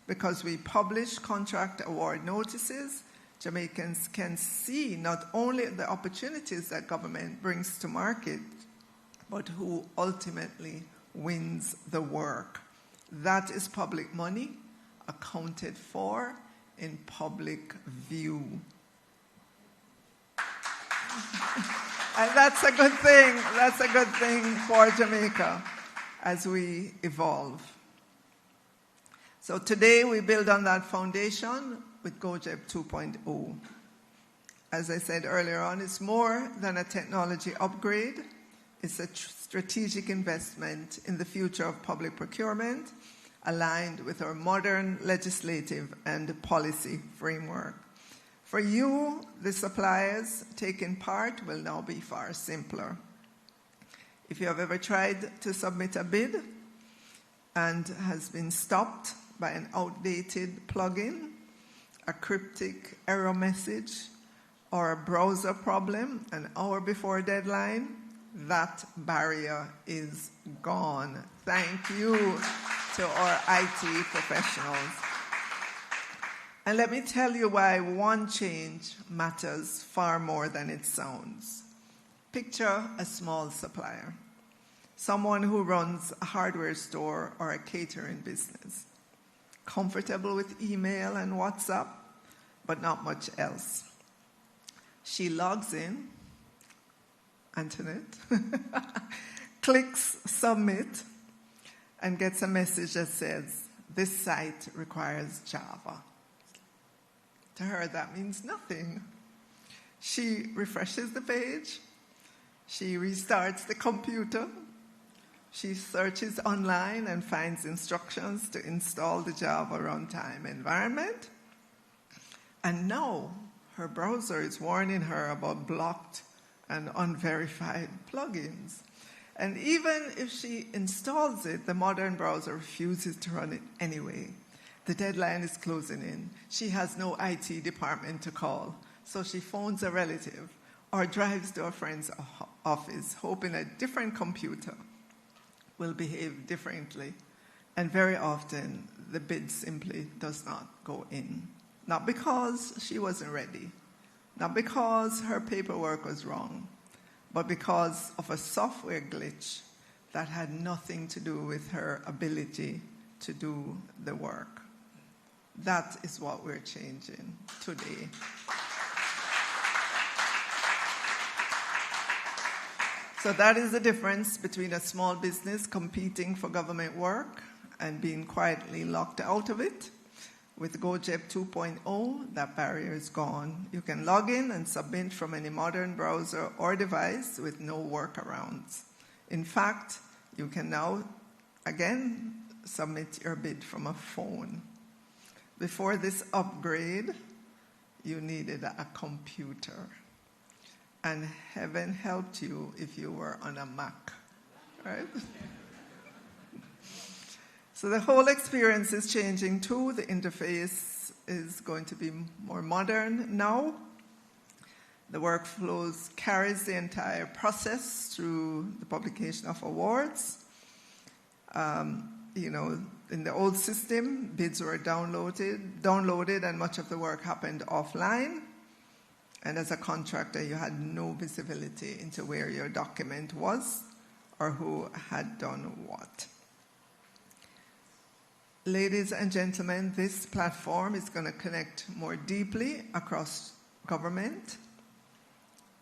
Because we publish contract award notices, Jamaicans can see not only the opportunities that government brings to market, but who ultimately wins the work. That is public money accounted for in public view. And that's a good thing. That's a good thing for Jamaica as we evolve. So today we build on that foundation with GOJEP 2.0. As I said earlier on, it's more than a technology upgrade. It's a strategic investment in the future of public procurement, aligned with our modern legislative and policy framework. For you, the suppliers taking part will now be far simpler. If you have ever tried to submit a bid and has been stopped by an outdated plugin, a cryptic error message, or a browser problem an hour before deadline, that barrier is gone. Thank you to our IT professionals. And let me tell you why one change matters far more than it sounds. Picture a small supplier, someone who runs a hardware store or a catering business, comfortable with email and WhatsApp, but not much else. She logs in, Antoinette, clicks submit, and gets a message that says, this site requires Java. To her, that means nothing. She refreshes the page, she restarts the computer, she searches online and finds instructions to install the Java runtime environment, and now her browser is warning her about blocked and unverified plugins. And even if she installs it, the modern browser refuses to run it anyway. The deadline is closing in. She has no IT department to call, so she phones a relative or drives to a friend's office, hoping a different computer will behave differently. And very often, the bid simply does not go in. Not because she wasn't ready, not because her paperwork was wrong, but because of a software glitch that had nothing to do with her ability to do the work. That is what we're changing today. So that is the difference between a small business competing for government work and being quietly locked out of it. With GOJEP 2.0, that barrier is gone. You can log in and submit from any modern browser or device with no workarounds. In fact, you can now, again, submit your bid from a phone. Before this upgrade, you needed a computer. And heaven helped you if you were on a Mac, right? So the whole experience is changing too. The interface is going to be more modern now. The workflows carries the entire process through the publication of awards. In the old system, bids were downloaded, and much of the work happened offline. And as a contractor, you had no visibility into where your document was or who had done what. Ladies and gentlemen, this platform is going to connect more deeply across government.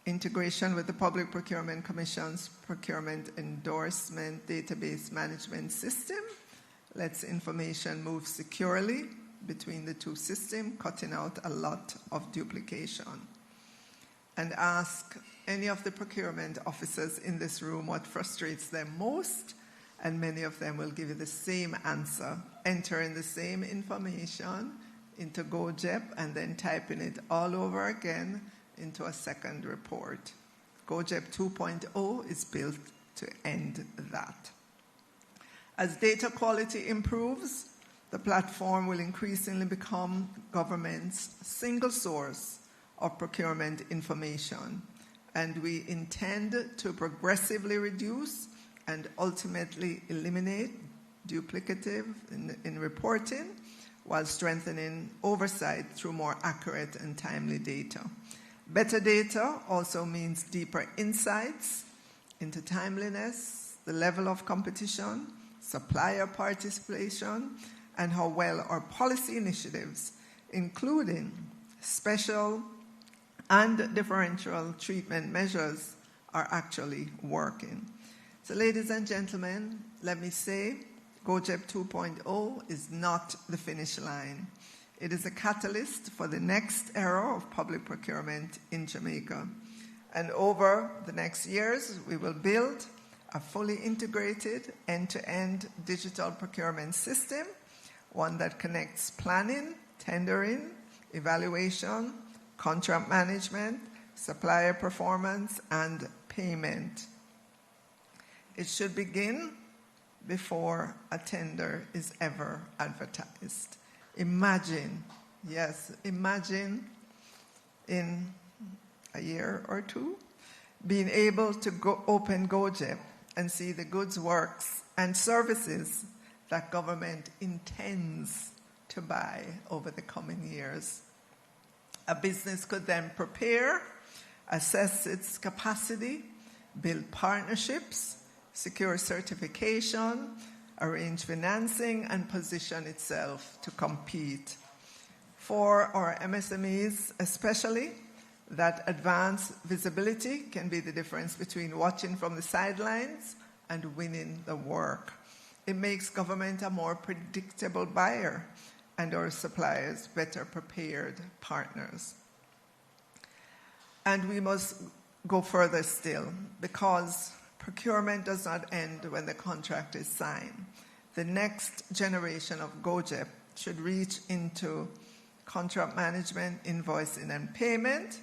Integration with the Public Procurement Commission's Procurement Endorsement Database Management System lets information move securely between the two systems, cutting out a lot of duplication. And ask any of the procurement officers in this room what frustrates them most, and many of them will give you the same answer, entering the same information into GOJEP and then typing it all over again into a second report. GOJEP 2.0 is built to end that. As data quality improves, the platform will increasingly become government's single source of procurement information, and we intend to progressively reduce and ultimately eliminate duplicative in reporting while strengthening oversight through more accurate and timely data. Better data also means deeper insights into timeliness, the level of competition, supplier participation, and how well our policy initiatives, including special and differential treatment measures, are actually working. So ladies and gentlemen, let me say, GOJEP 2.0 is not the finish line. It is a catalyst for the next era of public procurement in Jamaica. And over the next years, we will build a fully integrated end-to-end digital procurement system, one that connects planning, tendering, evaluation, contract management, supplier performance, and payment. It should begin before a tender is ever advertised. Imagine in a year or two, being able to open GOJEP and see the goods, works, and services that government intends to buy over the coming years. A business could then prepare, assess its capacity, build partnerships, secure certification, arrange financing, and position itself to compete. For our MSMEs especially, that advanced visibility can be the difference between watching from the sidelines and winning the work. It makes government a more predictable buyer and our suppliers better prepared partners. And we must go further still, because procurement does not end when the contract is signed. The next generation of GOJEP should reach into contract management, invoicing, and payment,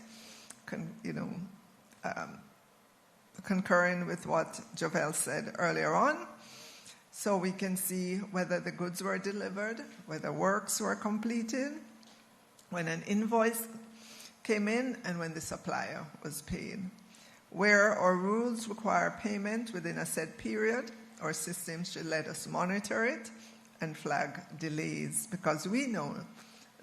concurring with what Jovel said earlier on, so we can see whether the goods were delivered, whether works were completed, when an invoice came in, and when the supplier was paid. Where our rules require payment within a set period, our systems should let us monitor it and flag delays, because we know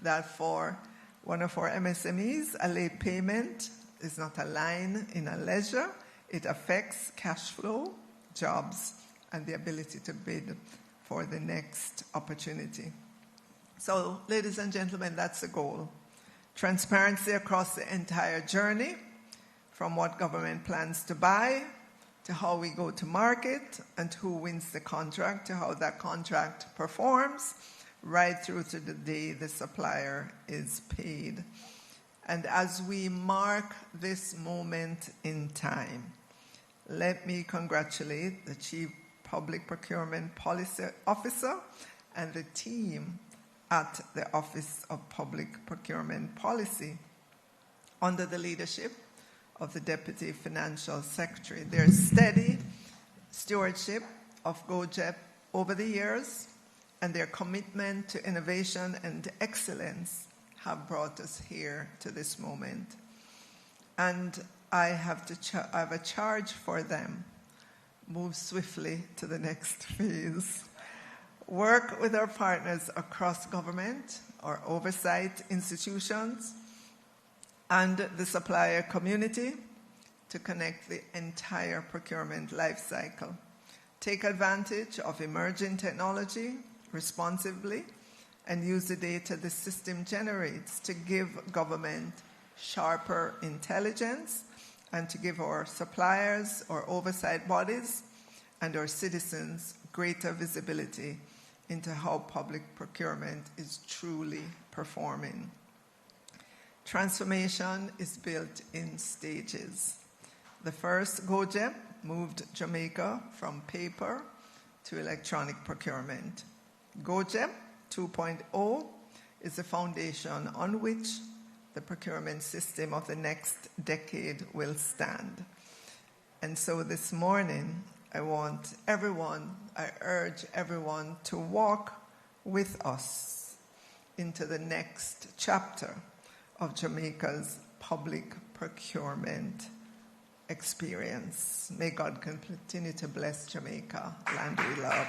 that for one of our MSMEs, a late payment is not a line in a ledger. It affects cash flow, jobs, and the ability to bid for the next opportunity. So, ladies and gentlemen, that's the goal. Transparency across the entire journey, from what government plans to buy, to how we go to market, and who wins the contract, to how that contract performs, right through to the day the supplier is paid. And as we mark this moment in time, let me congratulate the Chief Public Procurement Policy Officer and the team at the Office of Public Procurement Policy under the leadership of the Deputy Financial Secretary. Their steady stewardship of GOJEP over the years and their commitment to innovation and excellence have brought us here to this moment. And I have a charge for them. Move swiftly to the next phase. Work with our partners across government, our oversight institutions, and the supplier community to connect the entire procurement life cycle. Take advantage of emerging technology responsibly and use the data the system generates to give government sharper intelligence and to give our suppliers, our oversight bodies, and our citizens greater visibility into how public procurement is truly performing. Transformation is built in stages. The first GOJEP moved Jamaica from paper to electronic procurement. GOJEP 2.0 is the foundation on which the procurement system of the next decade will stand. And so this morning, I urge everyone to walk with us into the next chapter of Jamaica's public procurement experience. May God continue to bless Jamaica, land we love.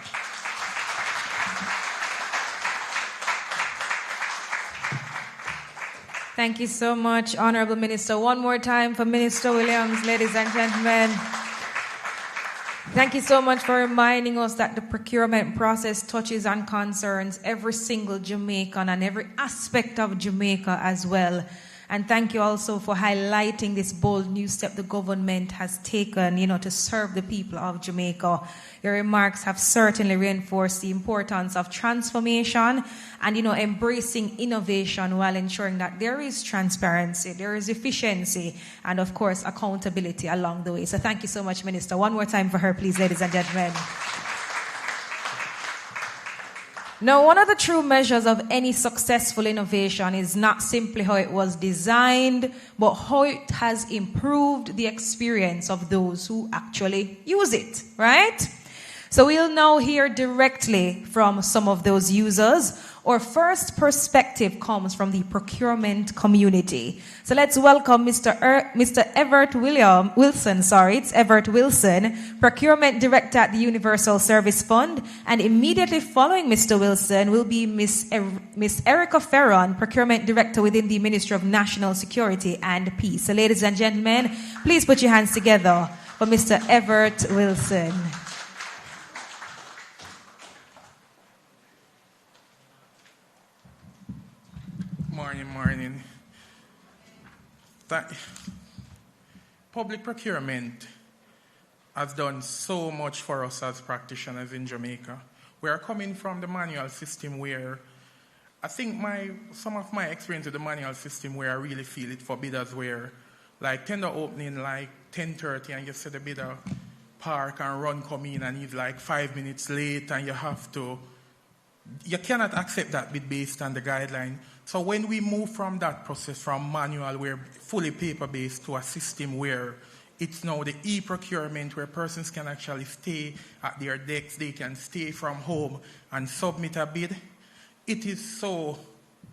Thank you so much, Honorable Minister. One more time for Minister Williams, ladies and gentlemen. Thank you so much for reminding us that the procurement process touches and concerns every single Jamaican and every aspect of Jamaica as well. And thank you also for highlighting this bold new step the government has taken, to serve the people of Jamaica. Your remarks have certainly reinforced the importance of transformation and, embracing innovation while ensuring that there is transparency, there is efficiency, and, of course, accountability along the way. So thank you so much, Minister. One more time for her, please, ladies and gentlemen. Now, one of the true measures of any successful innovation is not simply how it was designed, but how it has improved the experience of those who actually use it, right? So we'll now hear directly from some of those users. Our first perspective comes from the procurement community. So let's welcome Mr. Everett Wilson. It's Everett Wilson, Procurement Director at the Universal Service Fund. And immediately following Mr. Wilson will be Miss Erica Ferron, Procurement Director within the Ministry of National Security and Peace. So ladies and gentlemen, please put your hands together for Mr. Everett Wilson. Morning. Public procurement has done so much for us as practitioners in Jamaica. We are coming from the manual system where I think some of my experience with the manual system where I really feel it for bidders where like tender opening like 10:30 and you see the bidder park and run come in and he's like 5 minutes late and you cannot accept that bid based on the guideline. So when we move from that process from manual, where fully paper-based, to a system where it's now the e-procurement where persons can actually stay at their desks, they can stay from home and submit a bid, it is so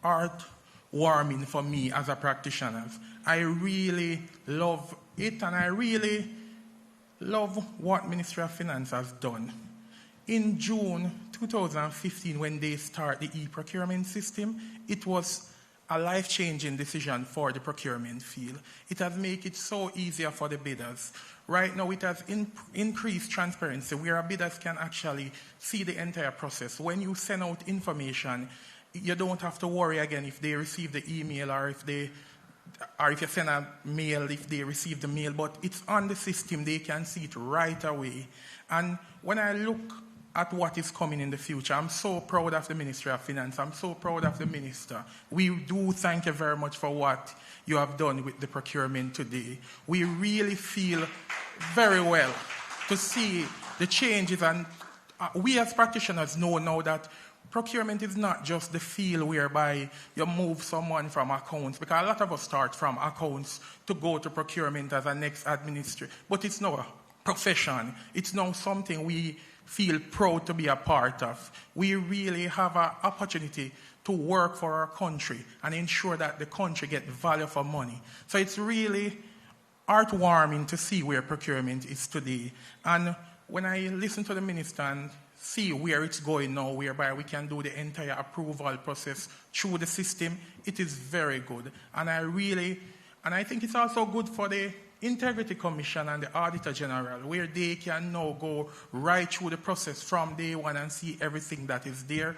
heartwarming for me as a practitioner. I really love it and I really love what Ministry of Finance has done. In June 2015, when they start the e-procurement system, it was a life-changing decision for the procurement field. It has made it so easier for the bidders. Right now, it has increased transparency where our bidders can actually see the entire process. When you send out information, you don't have to worry again if they receive the email or if you send a mail, if they receive the mail, but it's on the system, they can see it right away. And when I look at what is coming in the future, I'm so proud of the Ministry of Finance. I'm so proud of the Minister. We do thank you very much for what you have done with the procurement today. We really feel very well to see the changes, and we as practitioners know now that procurement is not just the field whereby you move someone from accounts, because a lot of us start from accounts to go to procurement as a next administrator, but it's now a profession. It's now something we feel proud to be a part of. We really have an opportunity to work for our country and ensure that the country gets value for money. So it's really heartwarming to see where procurement is today. And when I listen to the minister and see where it's going now, whereby we can do the entire approval process through the system, it is very good. And I think it's also good for the Integrity Commission and the Auditor General, where they can now go right through the process from day one and see everything that is there.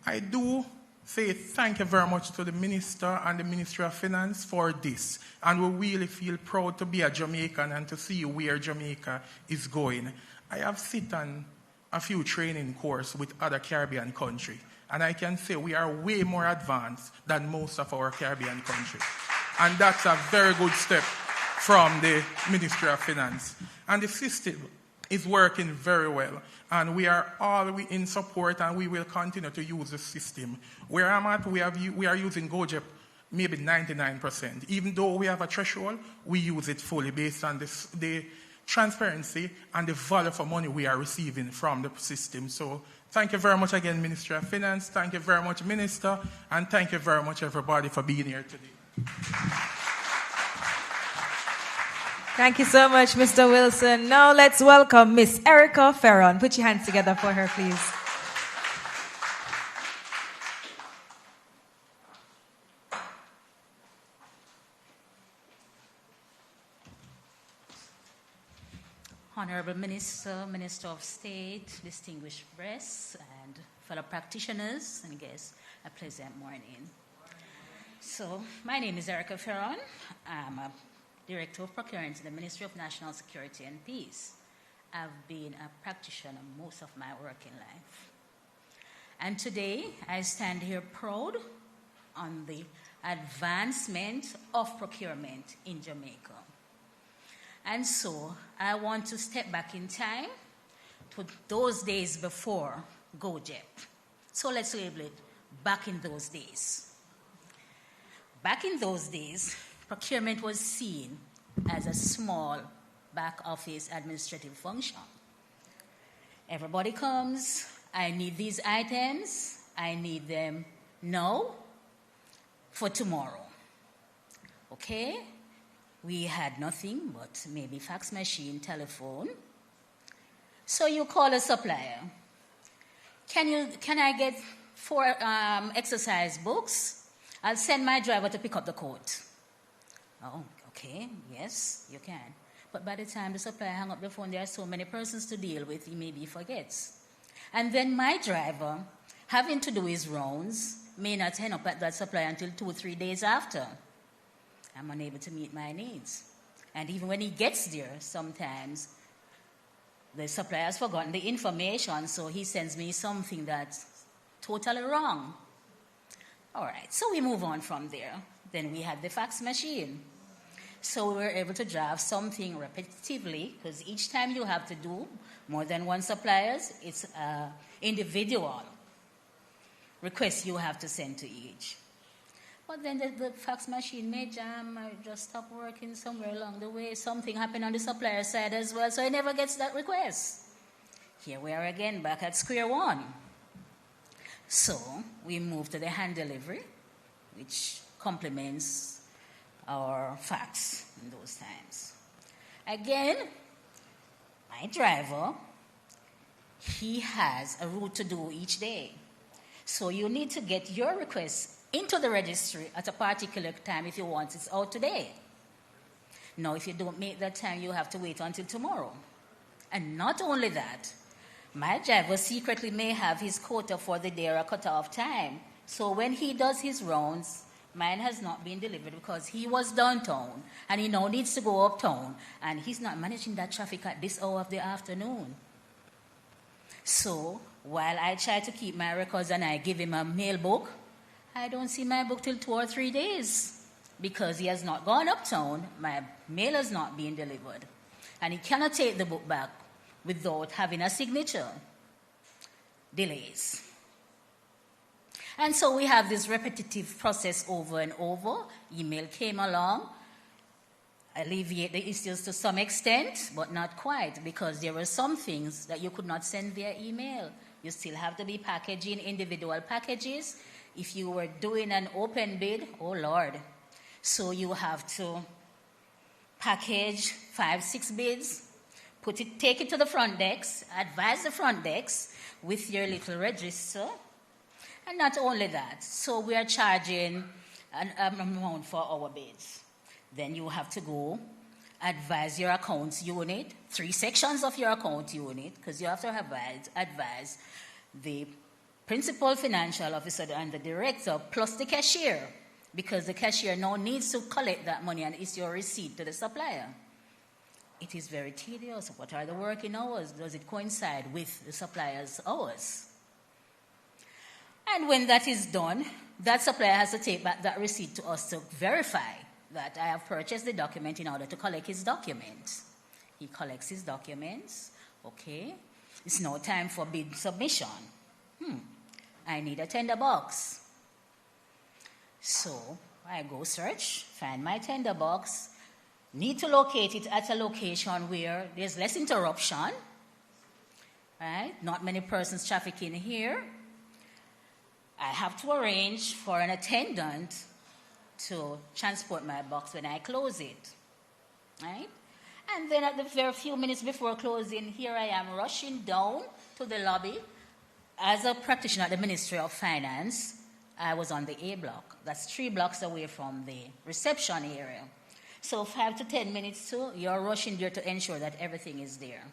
I do say thank you very much to the Minister and the Ministry of Finance for this. And we really feel proud to be a Jamaican and to see where Jamaica is going. I have sit on a few training courses with other Caribbean countries, and I can say we are way more advanced than most of our Caribbean countries. And that's a very good step from the Ministry of Finance. And the system is working very well. And we are all in support, and we will continue to use the system. Where I'm at, we are using GOJEP maybe 99%. Even though we have a threshold, we use it fully based on the transparency and the value for money we are receiving from the system. So thank you very much again, Ministry of Finance. Thank you very much, Minister. And thank you very much, everybody, for being here today. Thank you so much, Mr. Wilson. Now let's welcome Miss Erica Ferron. Put your hands together for her, please. Honorable Minister, Minister of State, distinguished guests, and fellow practitioners and guests, a pleasant morning. So, my name is Erica Ferron. I'm a Director of Procurement in the Ministry of National Security and Peace. I've been a practitioner most of my working life. And today, I stand here proud on the advancement of procurement in Jamaica. And so, I want to step back in time to those days before GOJEP. So let's label it back in those days. Back in those days, procurement was seen as a small back office administrative function. Everybody comes, I need these items, I need them now for tomorrow. Okay? We had nothing but maybe fax machine, telephone. So you call a supplier. Can I get 4 exercise books? I'll send my driver to pick up the coat. Oh, okay, yes, you can. But by the time the supplier hung up the phone, there are so many persons to deal with, he maybe forgets. And then my driver, having to do his rounds, may not end up at that supplier until 2 or 3 days after. I'm unable to meet my needs. And even when he gets there, sometimes the supplier has forgotten the information, so he sends me something that's totally wrong. All right, so we move on from there. Then we had the fax machine. So we were able to draft something repetitively, because each time you have to do more than one suppliers, it's an individual request you have to send to each. But then the fax machine may jam, or just stop working somewhere along the way. Something happened on the supplier side as well, so he never gets that request. Here we are again, back at square one. So we move to the hand delivery, which complements our fax in those times. Again, my driver, he has a route to do each day. So you need to get your request into the registry at a particular time if you want it out today. Now, if you don't make that time, you have to wait until tomorrow. And not only that, my driver secretly may have his quota for the day or a cut-off time. So when he does his rounds, mine has not been delivered because he was downtown and he now needs to go uptown and he's not managing that traffic at this hour of the afternoon. So while I try to keep my records and I give him a mail book, I don't see my book till 2 or 3 days because he has not gone uptown, my mail has not been delivered. And he cannot take the book back without having a signature. delays. And so we have this repetitive process over and over. Email came along, alleviate the issues to some extent, but not quite, because there were some things that you could not send via email. You still have to be packaging individual packages. If you were doing an open bid, oh Lord. So you have to package 5-6 bids, take it to the front desk, advise the front desk with your little register. And not only that, so we are charging an amount for our bids. Then you have to go advise your accounts unit, 3 sections of your account unit, because you have to advise the principal financial officer and the director, plus the cashier, because the cashier now needs to collect that money and issue a receipt to the supplier. It is very tedious. What are the working hours? Does it coincide with the supplier's hours? And when that is done, that supplier has to take back that receipt to us to verify that I have purchased the document in order to collect his documents. He collects his documents. Okay. It's now time for bid submission. I need a tender box. So I go search, find my tender box, need to locate it at a location where there's less interruption, right? Not many persons trafficking here. I have to arrange for an attendant to transport my box when I close it, right? And then at the very few minutes before closing, here I am rushing down to the lobby. As a practitioner at the Ministry of Finance, I was on the A block. That's 3 blocks away from the reception area. So 5 to 10 minutes too, you're rushing there to ensure that everything is there.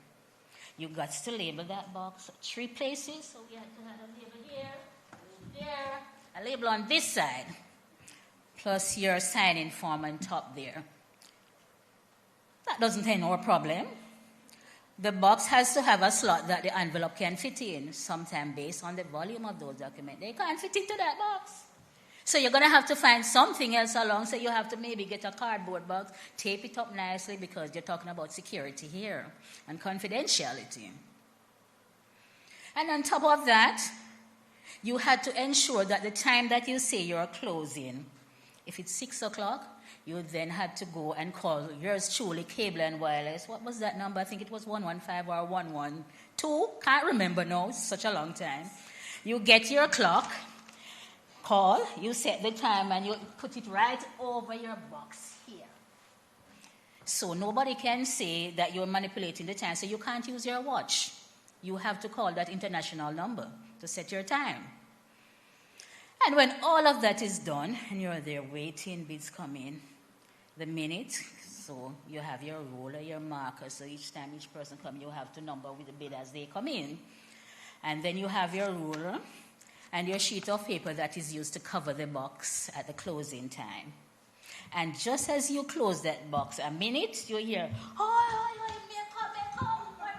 You got to label that box 3 places. So we had to have a label here, there, a label on this side, plus your sign-in form on top there. That doesn't end our problem. The box has to have a slot that the envelope can fit in, sometimes based on the volume of those documents. They can't fit into that box. So you're going to have to find something else along. So you have to maybe get a cardboard box, tape it up nicely, because you're talking about security here and confidentiality. And on top of that, you had to ensure that the time that you say you're closing, if it's 6 o'clock, you then had to go and call yours truly, Cable and Wireless. What was that number? I think it was 115 or 112. Can't remember now. It's such a long time. You get your clock, call, you set the time, and you put it right over your box here. So nobody can say that you're manipulating the time, so you can't use your watch. You have to call that international number to set your time. And when all of that is done, and you're there waiting, bids come in, the minute, so you have your ruler, your marker, so each time each person comes, you have to number with the bid as they come in. And then you have your ruler and your sheet of paper that is used to cover the box at the closing time. And just as you close that box, a minute, you hear, come, one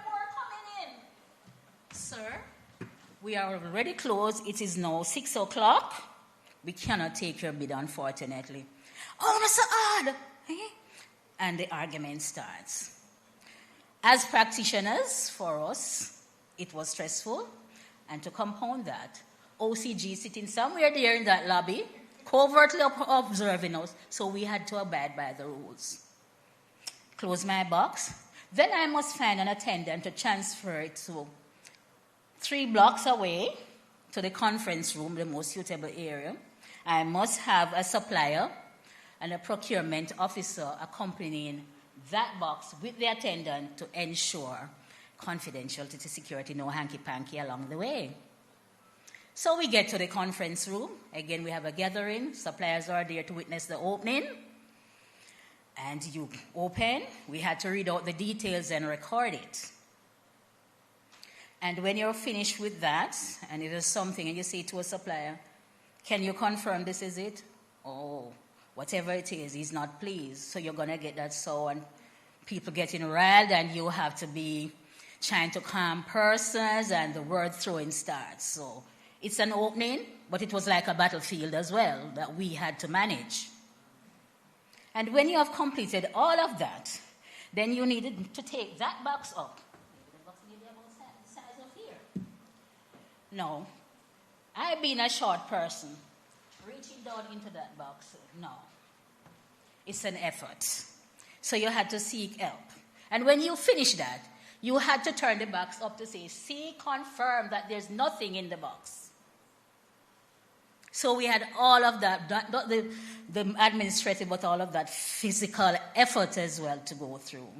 more coming in. Sir, we are already closed. It is now 6 o'clock. We cannot take your bid, unfortunately. Oh, Mr. Odd! And the argument starts. As practitioners, for us, it was stressful. And to compound that, OCG sitting somewhere there in that lobby, covertly observing us, so we had to abide by the rules. Close my box. Then I must find an attendant to transfer it to 3 blocks away to the conference room, the most suitable area. I must have a supplier and a procurement officer accompanying that box with the attendant to ensure confidentiality, security, no hanky-panky along the way. So we get to the conference room. Again, we have a gathering. Suppliers are there to witness the opening. And you open. We had to read out the details and record it. And when you're finished with that, and it is something, and you say to a supplier, can you confirm this is it? Oh, whatever it is, he's not pleased. So you're going to get that so, and people getting riled, and you have to be trying to calm persons, and the word throwing starts. So it's an opening, but it was like a battlefield as well that we had to manage. And when you have completed all of that, then you needed to take that box up. No. I being a short person, reaching down into that box, no. It's an effort. So you had to seek help. And when you finish that, you had to turn the box up to say, see, confirm that there's nothing in the box. So we had all of that, not the administrative, but all of that physical effort as well to go through.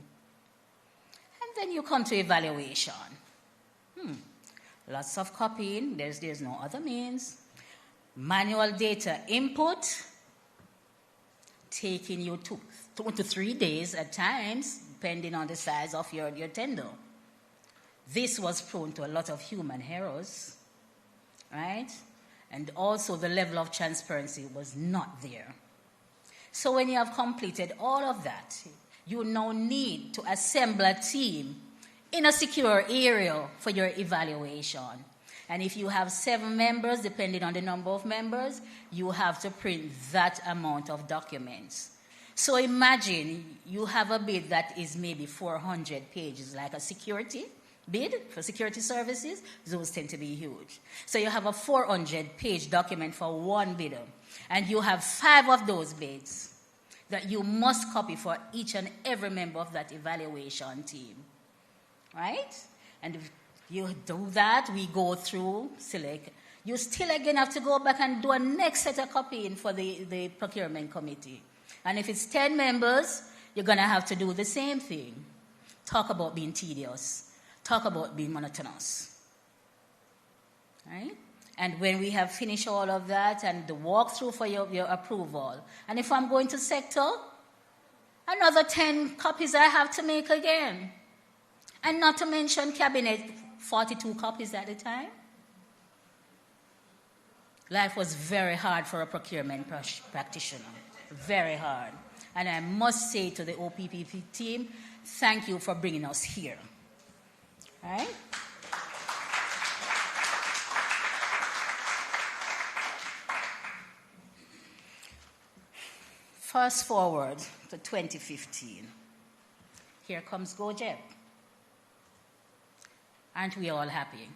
And then you come to evaluation. Lots of copying, there's no other means. Manual data input, taking you 2 to 3 days at times, depending on the size of your tender. This was prone to a lot of human errors, right? And also the level of transparency was not there. So when you have completed all of that, you now need to assemble a team in a secure area for your evaluation. And if you have 7 members, depending on the number of members, you have to print that amount of documents. So imagine you have a bid that is maybe 400 pages, like a security bid for security services. Those tend to be huge. So you have a 400-page document for one bidder, and you have 5 of those bids that you must copy for each and every member of that evaluation team, right? And if you do that, we go through, select. You still again have to go back and do a next set of copying for the procurement committee. And if it's 10 members, you're going to have to do the same thing. Talk about being tedious. Talk about being monotonous. Right? And when we have finished all of that and the walkthrough for your approval, and if I'm going to sector, another 10 copies I have to make again. And not to mention cabinet, 42 copies at a time. Life was very hard for a procurement practitioner. Very hard. And I must say to the OPPP team, thank you for bringing us here. Right? Fast forward to 2015. Here comes GOJEP. Aren't we all happy?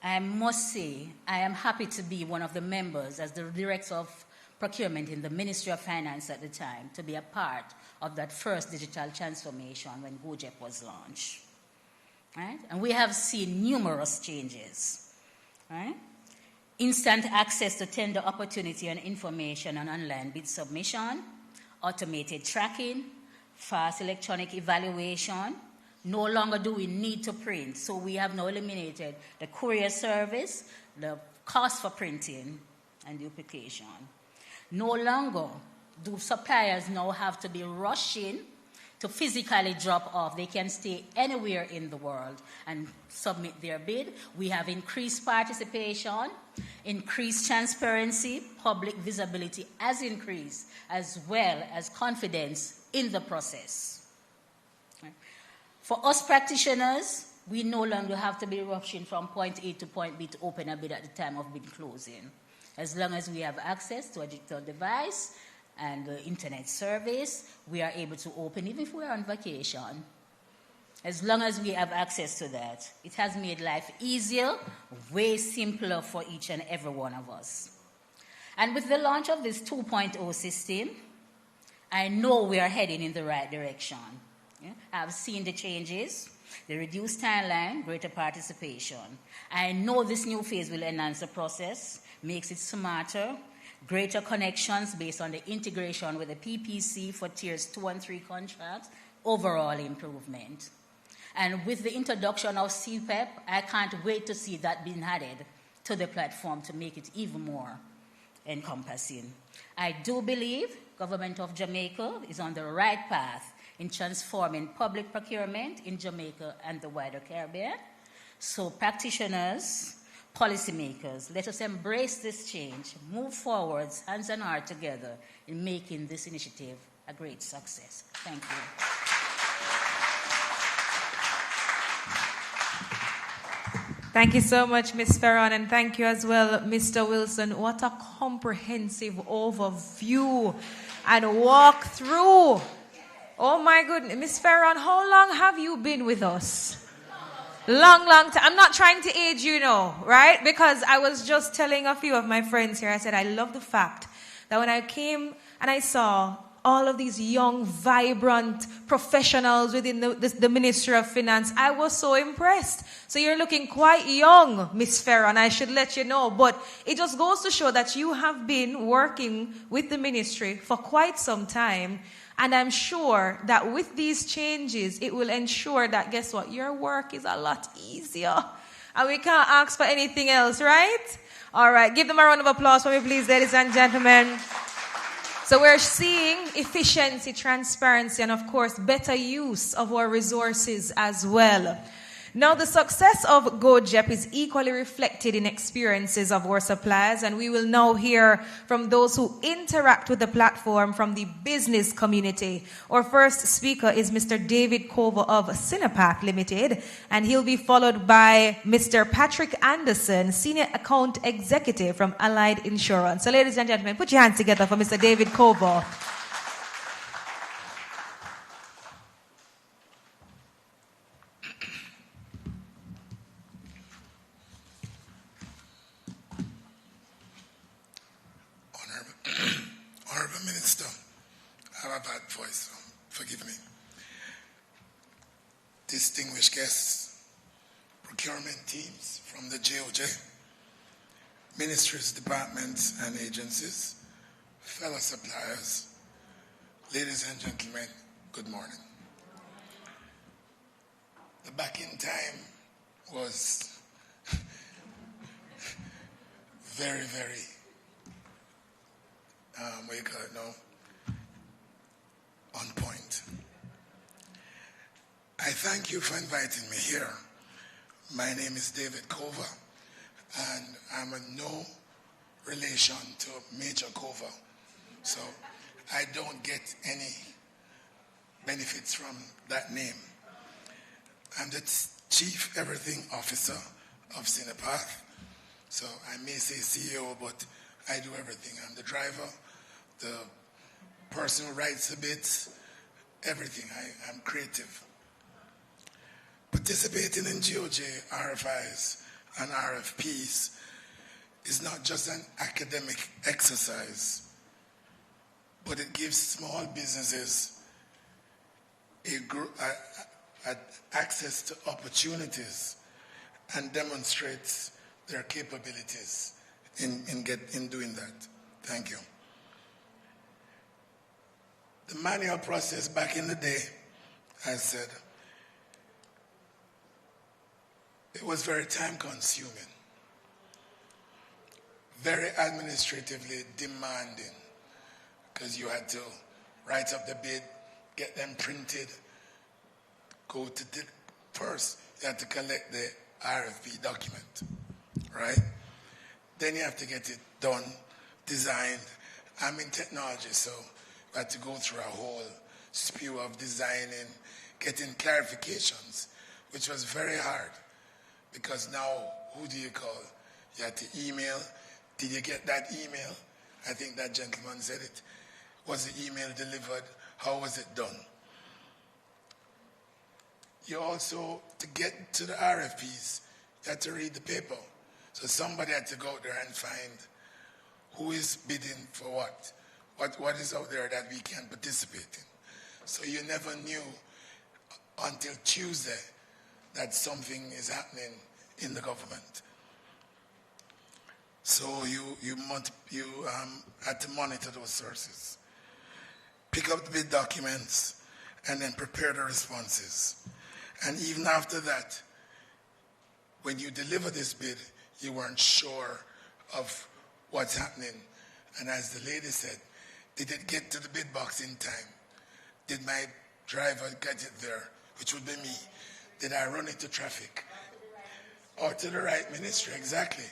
I must say, I am happy to be one of the members as the Director of Procurement in the Ministry of Finance at the time, to be a part of that first digital transformation when GOJEP was launched. Right? And we have seen numerous changes. Right? Instant access to tender opportunity and information on online bid submission, automated tracking, fast electronic evaluation. No longer do we need to print, so we have now eliminated the courier service, the cost for printing, and duplication. No longer do suppliers now have to be rushing to physically drop off. They can stay anywhere in the world and submit their bid. We have increased participation, increased transparency, public visibility has increased, as well as confidence in the process. For us practitioners, we no longer have to be rushing from point A to point B to open a bid at the time of bid closing. As long as we have access to a digital device and the internet service, we are able to open even if we are on vacation. As long as we have access to that, it has made life easier, way simpler for each and every one of us. And with the launch of this 2.0 system, I know we are heading in the right direction. Yeah? I've seen the changes, the reduced timeline, greater participation. I know this new phase will enhance the process, makes it smarter, greater connections based on the integration with the PPC for tiers 2 and 3 contracts, overall improvement. And with the introduction of CPEP, I can't wait to see that being added to the platform to make it even more encompassing. I do believe government of Jamaica is on the right path in transforming public procurement in Jamaica and the wider Caribbean. So practitioners, policymakers, let us embrace this change, move forwards, hands and heart together in making this initiative a great success. Thank you. Thank you so much, Ms. Ferron, and thank you as well, Mr. Wilson. What a comprehensive overview and walkthrough. Oh my goodness. Ms. Ferron, how long have you been with us? Long time. I'm not trying to age you, right? Because I was just telling a few of my friends here, I said, I love the fact that when I came and I saw all of these young, vibrant professionals within the Ministry of Finance, I was so impressed. So you're looking quite young, Miss Farron, I should let you know. But it just goes to show that you have been working with the ministry for quite some time. And I'm sure that with these changes, it will ensure that, guess what, your work is a lot easier. And we can't ask for anything else, right? All right, give them a round of applause for me, please, ladies and gentlemen. So we're seeing efficiency, transparency, and of course, better use of our resources as well. Now, the success of GOJEP is equally reflected in experiences of our suppliers, and we will now hear from those who interact with the platform from the business community. Our first speaker is Mr. David Cover of Cinepac Limited, and he'll be followed by Mr. Patrick Anderson, Senior Account Executive from Allied Insurance. So, ladies and gentlemen, put your hands together for Mr. David Cover. Honorable Minister, I have a bad voice, so forgive me. Distinguished guests, procurement teams from the GOJEP, ministries, departments, and agencies, fellow suppliers, ladies and gentlemen, good morning. The back in time was very, very what you call it now, on point. I thank you for inviting me here. My name is David Cover, and I'm a no relation to Major Cover, so I don't get any benefits from that name. I'm the Chief Everything Officer of Cinepac, so I may say CEO, but I do everything. I'm the driver, the person who writes the bits, everything. I'm creative. Participating in GOJ RFIs and RFPs is not just an academic exercise, but it gives small businesses access to opportunities and demonstrates their capabilities in doing that. Thank you. The manual process back in the day, I said, it was very time consuming, very administratively demanding, because you had to write up the bid, get them printed, go to first, you had to collect the RFP document, right? Then you have to get it done, designed. I'm in technology, so I had to go through a whole spew of designing, getting clarifications, which was very hard. Because now, who do you call? You had to email. Did you get that email? I think that gentleman said it. Was the email delivered? How was it done? You also, to get to the RFPs, you had to read the paper. So somebody had to go out there and find who is bidding for what is out there that we can participate in. So you never knew until Tuesday that something is happening in the government. So you had to monitor those sources, pick up the bid documents, and then prepare the responses. And even after that, when you deliver this bid, you weren't sure of what's happening. And as the lady said, did it get to the bid box in time? Did my driver get it there, which would be me? Did I run into traffic? Or to the right ministry, exactly.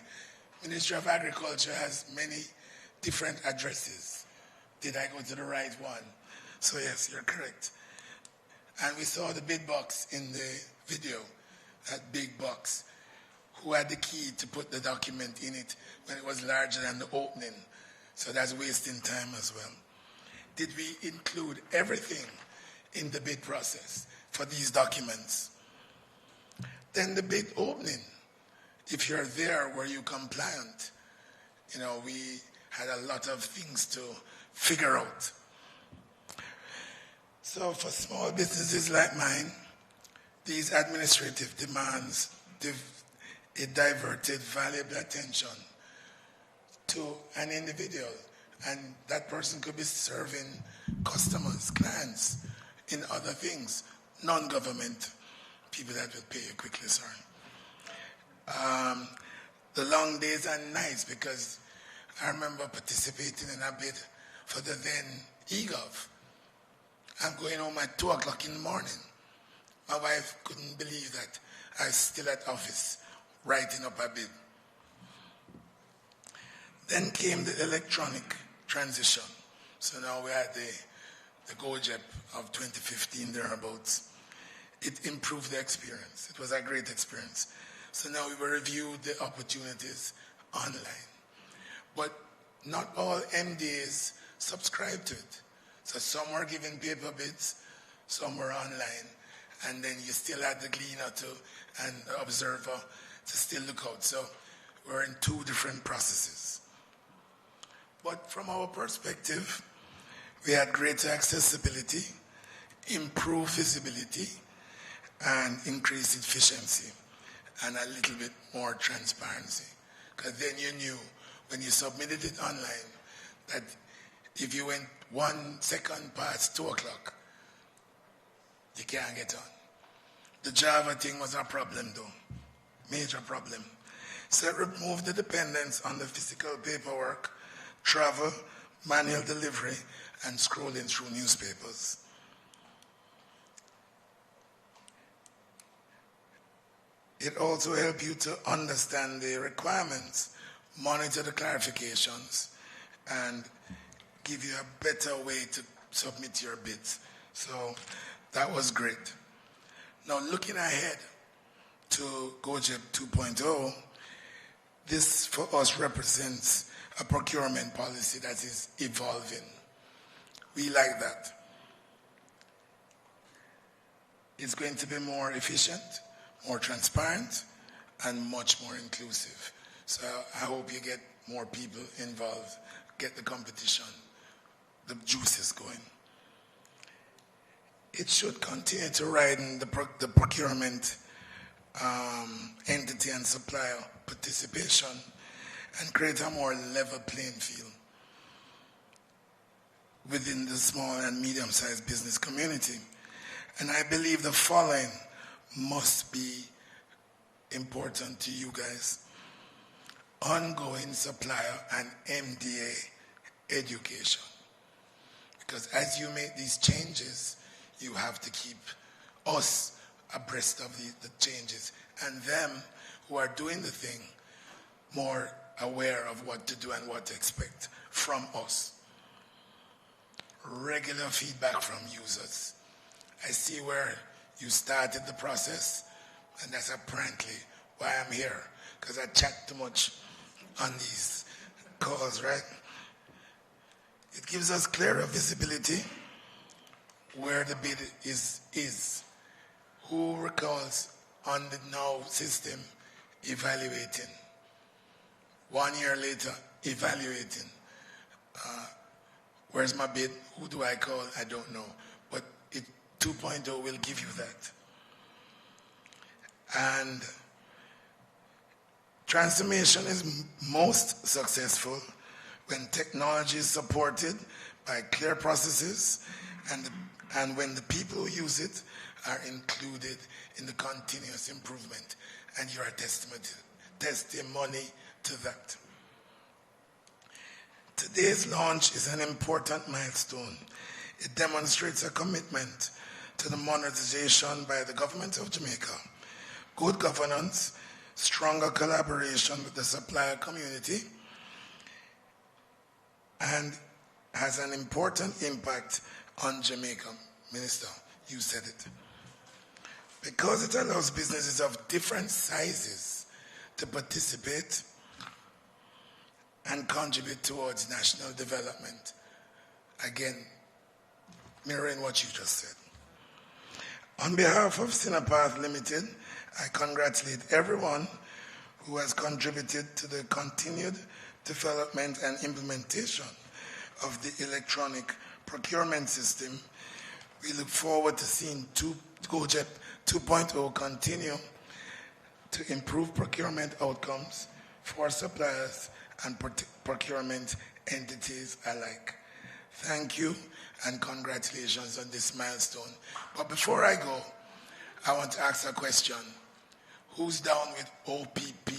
Ministry of Agriculture has many different addresses. Did I go to the right one? So yes, you're correct. And we saw the bid box in the video, that big box. Who had the key to put the document in it when it was larger than the opening? So that's wasting time as well. Did we include everything in the bid process for these documents? then the bid opening, if you're there, were you compliant? You know, we had a lot of things to figure out. So for small businesses like mine, these administrative demands, it diverted valuable attention to an individual, and that person could be serving customers, clients, in other things, non-government people that will pay you quickly, sorry. The long days and nights, because I remember participating in a bid for the then eGov. I'm going home at 2 o'clock in the morning. My wife couldn't believe that I was still at office writing up a bid. Then came the electronic transition. So now we had the GOJEP of 2015 thereabouts. It improved the experience. It was a great experience. So now we reviewed the opportunities online. But not all MDAs subscribed to it. So some were given paper bids, some were online, and then you still had the Gleaner and the Observer to still look out. So we're in 2 different processes. But from our perspective, we had greater accessibility, improved visibility, and increased efficiency, and a little bit more transparency. Because then you knew when you submitted it online that if you went 1 second past 2 o'clock, you can't get on. The Java thing was a problem though, major problem. So it removed the dependence on the physical paperwork, travel, manual delivery, and scrolling through newspapers. It also helps you to understand the requirements, monitor the clarifications, and give you a better way to submit your bids. So that was great. Now looking ahead to GOJEP 2.0, this for us represents a procurement policy that is evolving. We like that. It's going to be more efficient, more transparent, and much more inclusive. So I hope you get more people involved, get the competition, the juices going. It should continue to widen the procurement entity and supplier participation and create a more level playing field within the small and medium-sized business community. And I believe the following must be important to you guys. Ongoing supplier and MDA education. Because as you make these changes, you have to keep us abreast of the changes and them who are doing the thing more aware of what to do and what to expect from us. Regular feedback from users. I see where you started the process, and that's apparently why I'm here, because I chat too much on these calls, right? It gives us clearer visibility where the bid is. Who recalls on the now system evaluating? 1 year later, evaluating. Where's my bid? Who do I call? I don't know. But 2.0 will give you that. And transformation is most successful when technology is supported by clear processes and when the people who use it are included in the continuous improvement, and you are testimony to that. Today's launch is an important milestone. It demonstrates a commitment to the modernization by the government of Jamaica, good governance, stronger collaboration with the supplier community, and has an important impact on Jamaica. Minister, you said it. Because it allows businesses of different sizes to participate and contribute towards national development. Again, mirroring what you just said. On behalf of Cinepath Limited, I congratulate everyone who has contributed to the continued development and implementation of the electronic procurement system. We look forward to seeing GOJEP 2.0 continue to improve procurement outcomes for suppliers and procurement entities alike. Thank you and congratulations on this milestone. But before I go, I want to ask a question. Who's down with OPPP?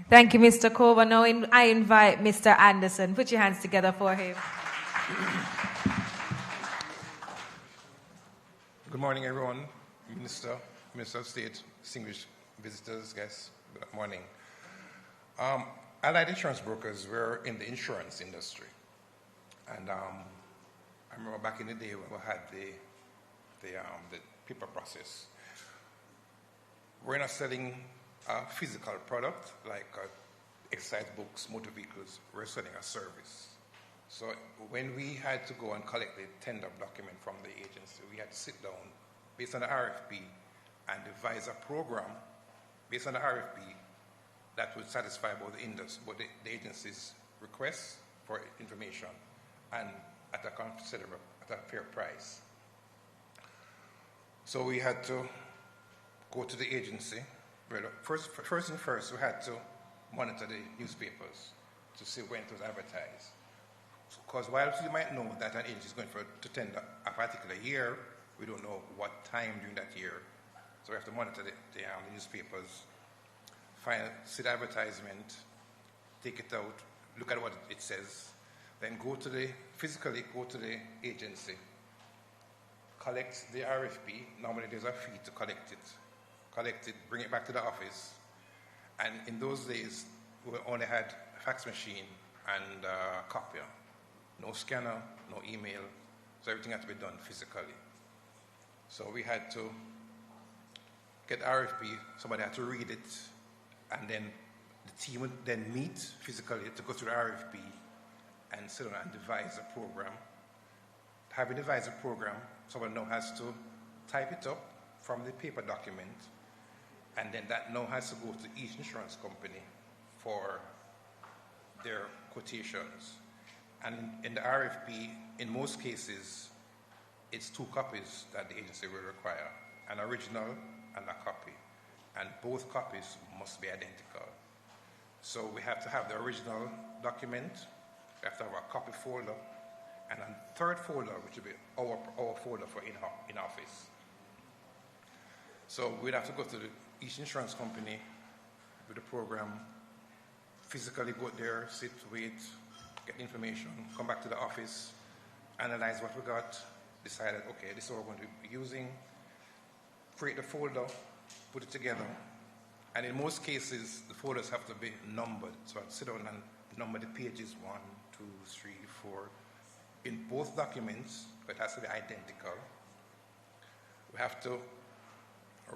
Thank you, Mr. Kova. Now I invite Mr. Anderson. Put your hands together for him. Good morning, everyone. Minister of State, distinguished visitors, guests, good morning. Allied insurance brokers were in the insurance industry. And I remember back in the day when we had the paper process. We're not selling a physical product like exercise books, motor vehicles. We're selling a service. So when we had to go and collect the tender document from the agency, we had to sit down based on the RFP and devise a program based on the RFP that would satisfy both the agency's requests for information and at a fair price. So we had to go to the agency. First, we had to monitor the newspapers to see when it was advertised. Because while you might know that an agency is going to tender a particular year, we don't know what time during that year. So we have to monitor the newspapers, see the advertisement, take it out, look at what it says, then physically go to the agency, collect the RFP. Normally there's a fee to collect it, bring it back to the office. And in those days, we only had a fax machine and a copier. No scanner, no email, so everything had to be done physically. So we had to get RFP, somebody had to read it, and then the team would then meet physically to go through the RFP and sit down and devise a program. Having devised a program, someone now has to type it up from the paper document, and then that now has to go to each insurance company for their quotations. And in the RFP, in most cases, it's 2 copies that the agency will require, an original and a copy. And both copies must be identical. So we have to have the original document, we have to have a copy folder, and a third folder, which will be our folder for in-office. So we'd have to go to each insurance company with the program, physically go there, sit, wait, get information, come back to the office, analyze what we got, decided, okay, this is what we're going to be using, create the folder, put it together, and in most cases, the folders have to be numbered. So I'd sit down and number the pages 1, 2, 3, 4. In both documents, but it has to be identical. We have to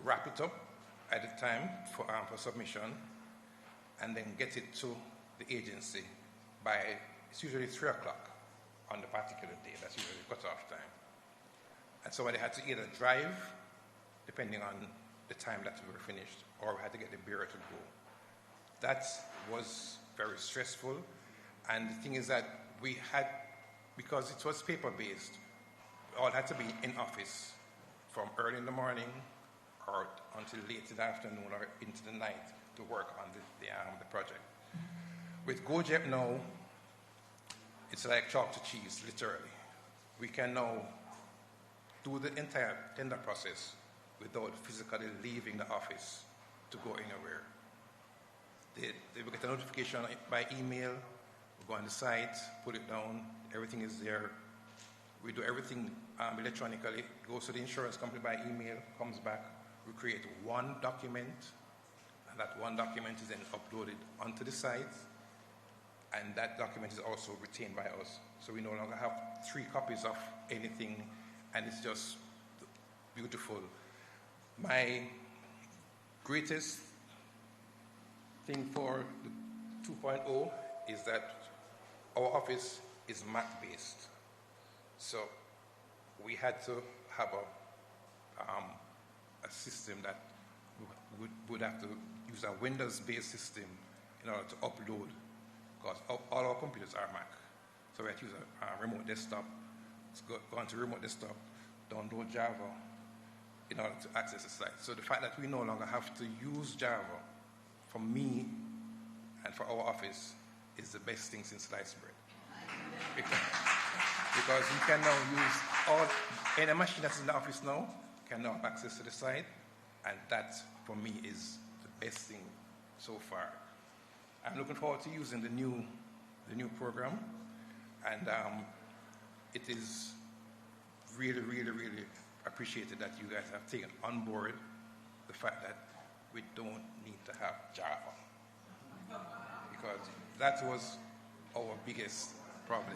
wrap it up at the time for submission, and then get it to the agency by, it's usually 3 o'clock on the particular day. That's usually the cutoff time. And somebody had to either drive, depending on the time that we were finished, or we had to get the bureau to go. That was very stressful. And the thing is that we had, because it was paper-based, we all had to be in office from early in the morning or until late in the afternoon or into the night to work on the project. With GOJEP now, it's like chalk to cheese, literally. We can now do the entire tender process without physically leaving the office to go anywhere. They will get a notification by email, we go on the site, put it down, everything is there. We do everything electronically, goes to the insurance company by email, comes back. We create one document, and that one document is then uploaded onto the site, and that document is also retained by us. So we no longer have 3 copies of anything, and it's just beautiful. My greatest thing for the 2.0 is that our office is Mac-based. So we had to have a system that would have to use a Windows-based system in order to upload, because all our computers are Mac. So we had to use a remote desktop. Let's go onto remote desktop, download Java in order to access the site. So the fact that we no longer have to use Java for me and for our office is the best thing since sliced bread. Because you can now use any machine that's in the office now can now have access to the site, and that for me is the best thing so far. I'm looking forward to using the new program, and it is really, really, really appreciated that you guys have taken on board the fact that we don't need to have Java, because that was our biggest problem.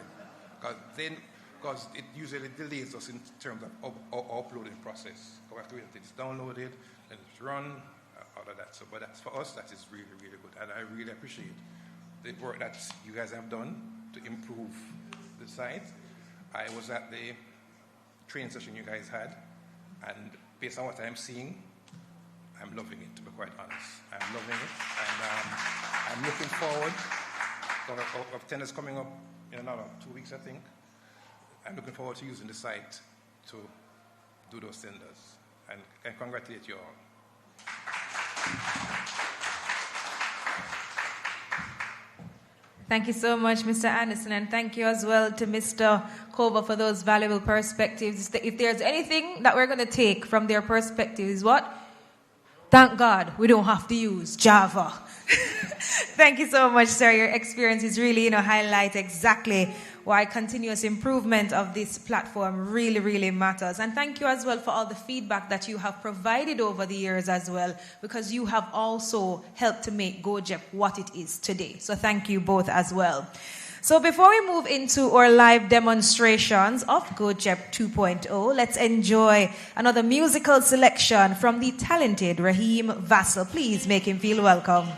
Because it usually delays us in terms of our uploading process. We have to wait until it's downloaded and it's run, all of that. So, but that's, for us, that is really, really good. And I really appreciate the work that you guys have done to improve the site. I was at the training session you guys had, and based on what I'm seeing, I'm loving it, to be quite honest. I'm loving it, and I'm looking forward. Of tenders coming up in another 2 weeks, I think. I'm looking forward to using the site to do those tenders, and congratulate you all. Thank you so much, Mr. Anderson, and thank you as well to Mr. Kova for those valuable perspectives. If there's anything that we're going to take from their perspective is what? Thank God we don't have to use Java. Thank you so much, sir. Your experience is really, highlight exactly why continuous improvement of this platform really, really matters. And thank you as well for all the feedback that you have provided over the years as well, because you have also helped to make GOJEP what it is today. So thank you both as well. So before we move into our live demonstrations of GOJEP 2.0, let's enjoy another musical selection from the talented Raheem Vassell. Please make him feel welcome.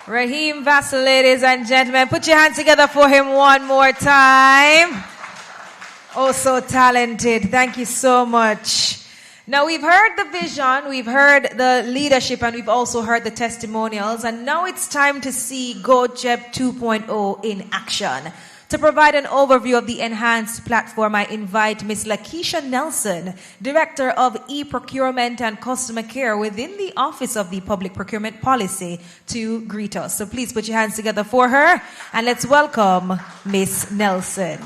Raheem Vassell, ladies and gentlemen. Put your hands together for him one more time. Oh, so talented. Thank you so much. Now, we've heard the vision, we've heard the leadership, and we've also heard the testimonials. And now it's time to see GOJEP 2.0 in action. To provide an overview of the enhanced platform, I invite Ms. Lakeisha Nelson, Director of E-Procurement and Customer Care within the Office of the Public Procurement Policy, to greet us. So please put your hands together for her, and let's welcome Ms. Nelson.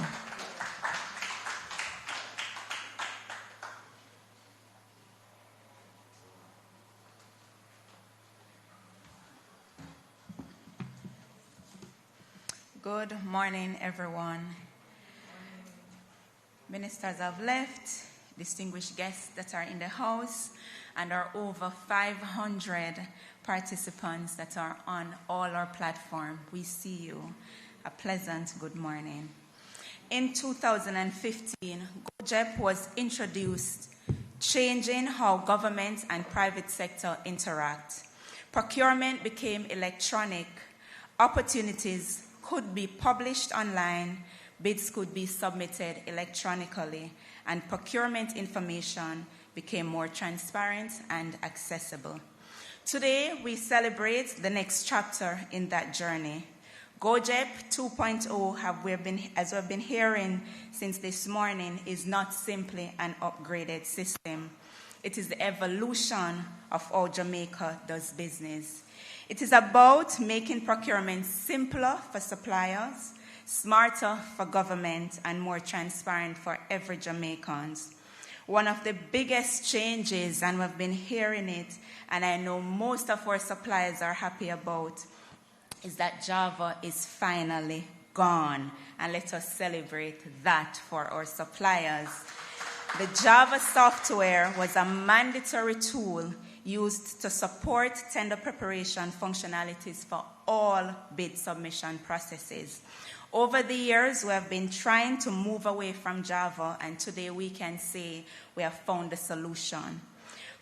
Good morning, everyone. Ministers have left, distinguished guests that are in the house, and our over 500 participants that are on all our platform. We see you. A pleasant good morning. In 2015, GOJEP was introduced, changing how government and private sector interact. Procurement became electronic. Opportunities could be published online, bids could be submitted electronically, and procurement information became more transparent and accessible. Today, we celebrate the next chapter in that journey. GOJEP 2.0, as we've been hearing since this morning, is not simply an upgraded system. It is the evolution of how Jamaica does business. It is about making procurement simpler for suppliers, smarter for government, and more transparent for every Jamaican. One of the biggest changes, and we've been hearing it, and I know most of our suppliers are happy about, is that Java is finally gone. And let us celebrate that for our suppliers. The Java software was a mandatory tool used to support tender preparation functionalities for all bid submission processes. Over the years, we have been trying to move away from Java, and today we can say we have found a solution.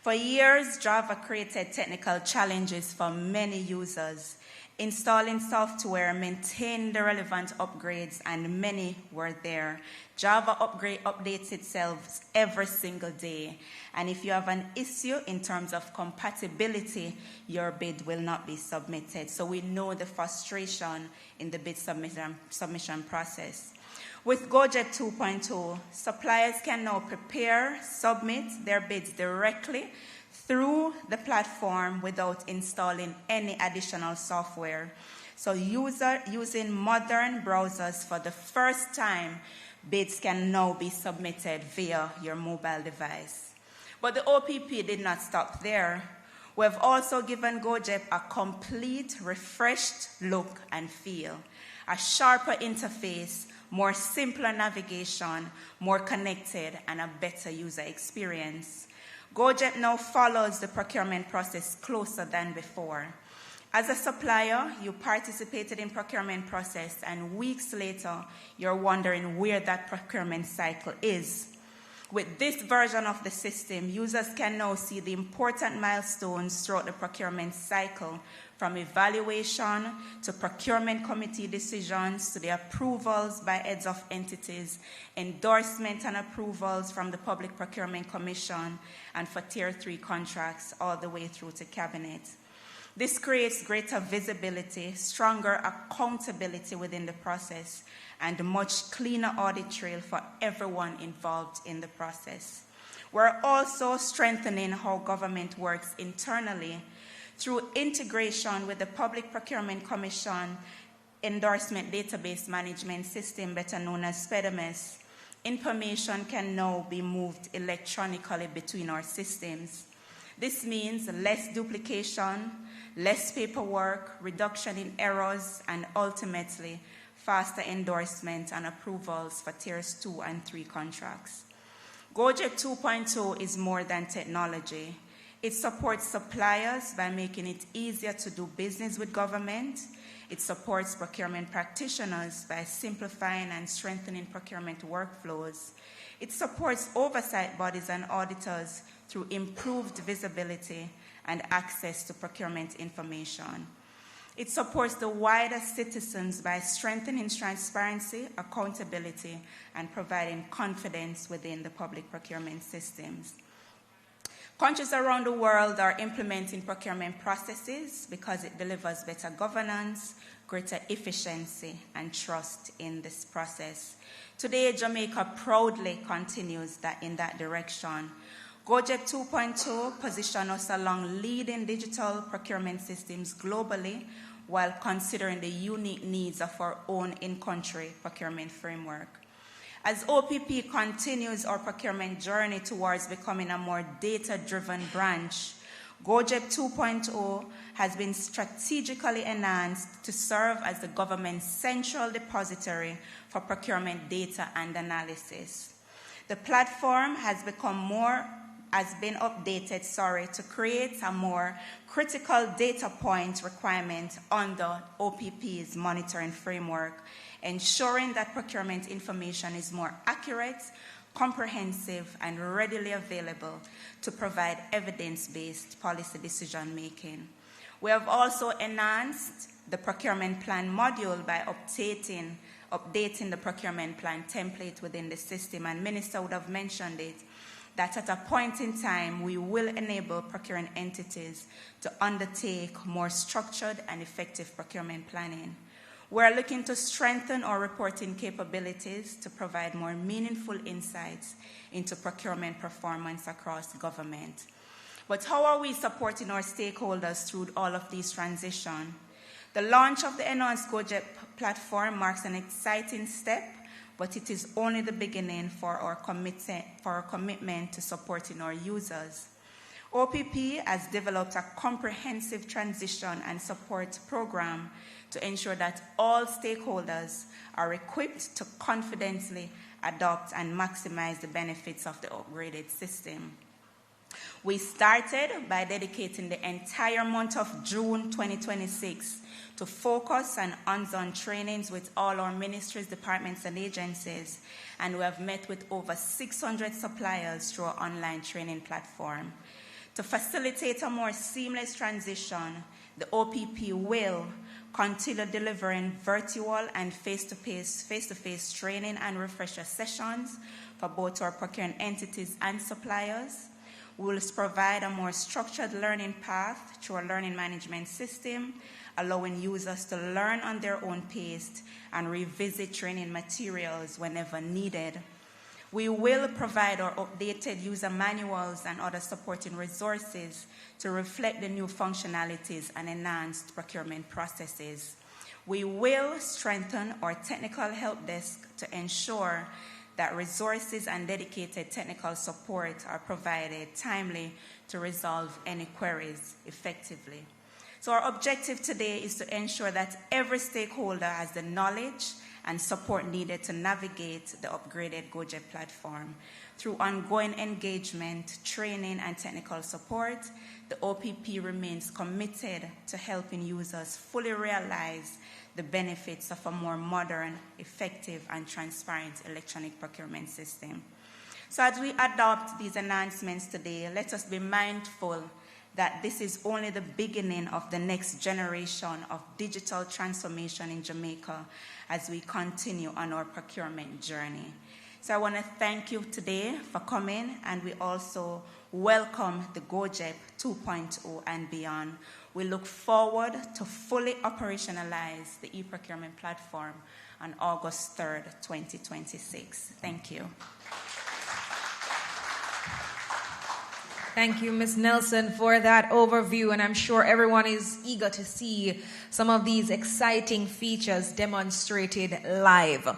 For years, Java created technical challenges for many users. Installing software, maintaining the relevant upgrades, and many were there. Java updates itself every single day. And if you have an issue in terms of compatibility, your bid will not be submitted. So we know the frustration in the bid submission process. With GOJEP 2.0, suppliers can now prepare, submit their bids directly through the platform without installing any additional software. So using modern browsers for the first time, bids can now be submitted via your mobile device. But the OPP did not stop there. We have also given GOJEP a complete, refreshed look and feel, a sharper interface, more simpler navigation, more connected, and a better user experience. GOJEP now follows the procurement process closer than before. As a supplier, you participated in procurement process, and weeks later, you're wondering where that procurement cycle is. With this version of the system, users can now see the important milestones throughout the procurement cycle, from evaluation to procurement committee decisions to the approvals by heads of entities, endorsement and approvals from the Public Procurement Commission, and for Tier 3 contracts all the way through to Cabinet. This creates greater visibility, stronger accountability within the process, and a much cleaner audit trail for everyone involved in the process. We're also strengthening how government works internally through integration with the Public Procurement Commission Endorsement Database Management System, better known as PDMS. Information can now be moved electronically between our systems. This means less duplication, less paperwork, reduction in errors, and ultimately faster endorsement and approvals for Tiers 2 and 3 contracts. GOJEP 2.0 is more than technology. It supports suppliers by making it easier to do business with government. It supports procurement practitioners by simplifying and strengthening procurement workflows. It supports oversight bodies and auditors through improved visibility and access to procurement information. It supports the wider citizens by strengthening transparency, accountability, and providing confidence within the public procurement systems. Countries around the world are implementing procurement processes because it delivers better governance, greater efficiency, and trust in this process. Today, Jamaica proudly continues in that direction. GOJEP 2.0 positions us along leading digital procurement systems globally while considering the unique needs of our own in-country procurement framework. As OPPP continues our procurement journey towards becoming a more data-driven branch, GOJEP 2.0 has been strategically enhanced to serve as the government's central depository for procurement data and analysis. The platform has been updated to create a more critical data point requirement under OPP's monitoring framework, ensuring that procurement information is more accurate, comprehensive, and readily available to provide evidence-based policy decision-making. We have also enhanced the procurement plan module by updating the procurement plan template within the system, and Minister would have mentioned it, that at a point in time, we will enable procuring entities to undertake more structured and effective procurement planning. We're looking to strengthen our reporting capabilities to provide more meaningful insights into procurement performance across government. But how are we supporting our stakeholders through all of these transitions? The launch of the enhanced GOJEP platform marks an exciting step, but it is only the beginning for our commitment to supporting our users. OPP has developed a comprehensive transition and support program to ensure that all stakeholders are equipped to confidently adopt and maximize the benefits of the upgraded system. We started by dedicating the entire month of June 2026 to focus on hands-on trainings with all our ministries, departments, and agencies, and we have met with over 600 suppliers through our online training platform. To facilitate a more seamless transition, the OPP will continue delivering virtual and face-to-face training and refresher sessions for both our procuring entities and suppliers. We will provide a more structured learning path through our learning management system, allowing users to learn on their own pace and revisit training materials whenever needed. We will provide our updated user manuals and other supporting resources to reflect the new functionalities and enhanced procurement processes. We will strengthen our technical help desk to ensure that resources and dedicated technical support are provided timely to resolve any queries effectively. So our objective today is to ensure that every stakeholder has the knowledge and support needed to navigate the upgraded GOJEP platform. Through ongoing engagement, training, and technical support, the OPP remains committed to helping users fully realize the benefits of a more modern, effective, and transparent electronic procurement system. So as we adopt these enhancements today, let us be mindful that this is only the beginning of the next generation of digital transformation in Jamaica as we continue on our procurement journey. So I want to thank you today for coming, and we also welcome the GOJEP 2.0 and beyond. We look forward to fully operationalize the e-procurement platform on August 3rd, 2026. Thank you. Thank you, Ms. Nelson, for that overview, and I'm sure everyone is eager to see some of these exciting features demonstrated live.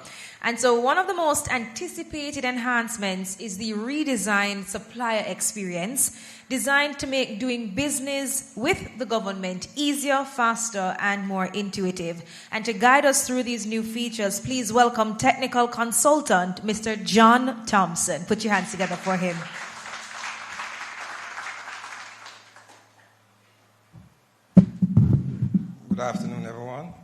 And so one of the most anticipated enhancements is the redesigned supplier experience, designed to make doing business with the government easier, faster, and more intuitive. And to guide us through these new features, please welcome technical consultant, Mr. John Thompson. Put your hands together for him. Good afternoon, everyone.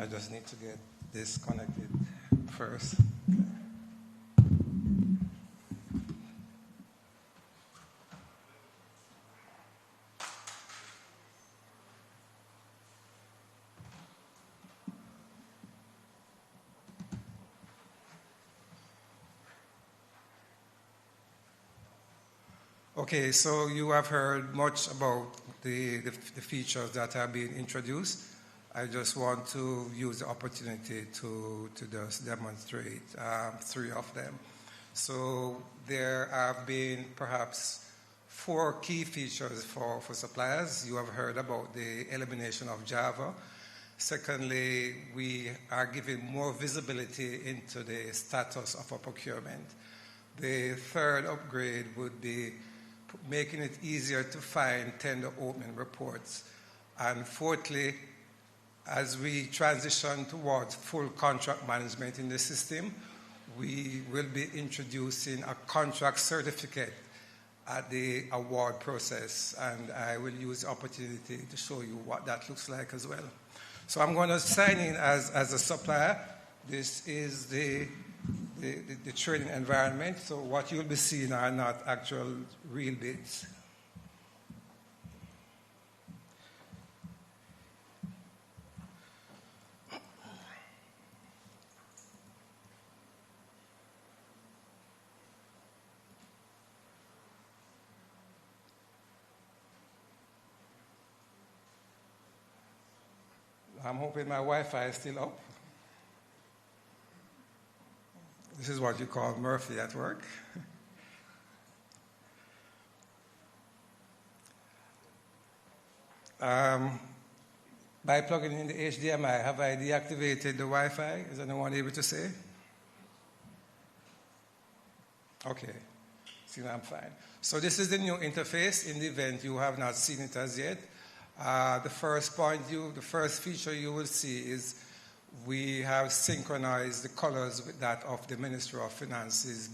I just need to get this connected first. Okay, so you have heard much about the features that are being introduced. I just want to use the opportunity to just demonstrate 3 of them. So there have been perhaps 4 key features for suppliers. You have heard about the elimination of Java. Secondly, we are giving more visibility into the status of a procurement. The third upgrade would be making it easier to find tender opening reports. And fourthly, as we transition towards full contract management in the system, we will be introducing a contract certificate at the award process, and I will use the opportunity to show you what that looks like as well. So I'm going to sign in as a supplier. This is the training environment, so what you'll be seeing are not actual real bids. I'm hoping my Wi-Fi is still up. This is what you call Murphy at work. By plugging in the HDMI, have I deactivated the Wi-Fi? Is anyone able to say? Okay, see, I'm fine. So this is the new interface in the event you have not seen it as yet. The first feature you will see is we have synchronized the colors with that of the Ministry of Finance's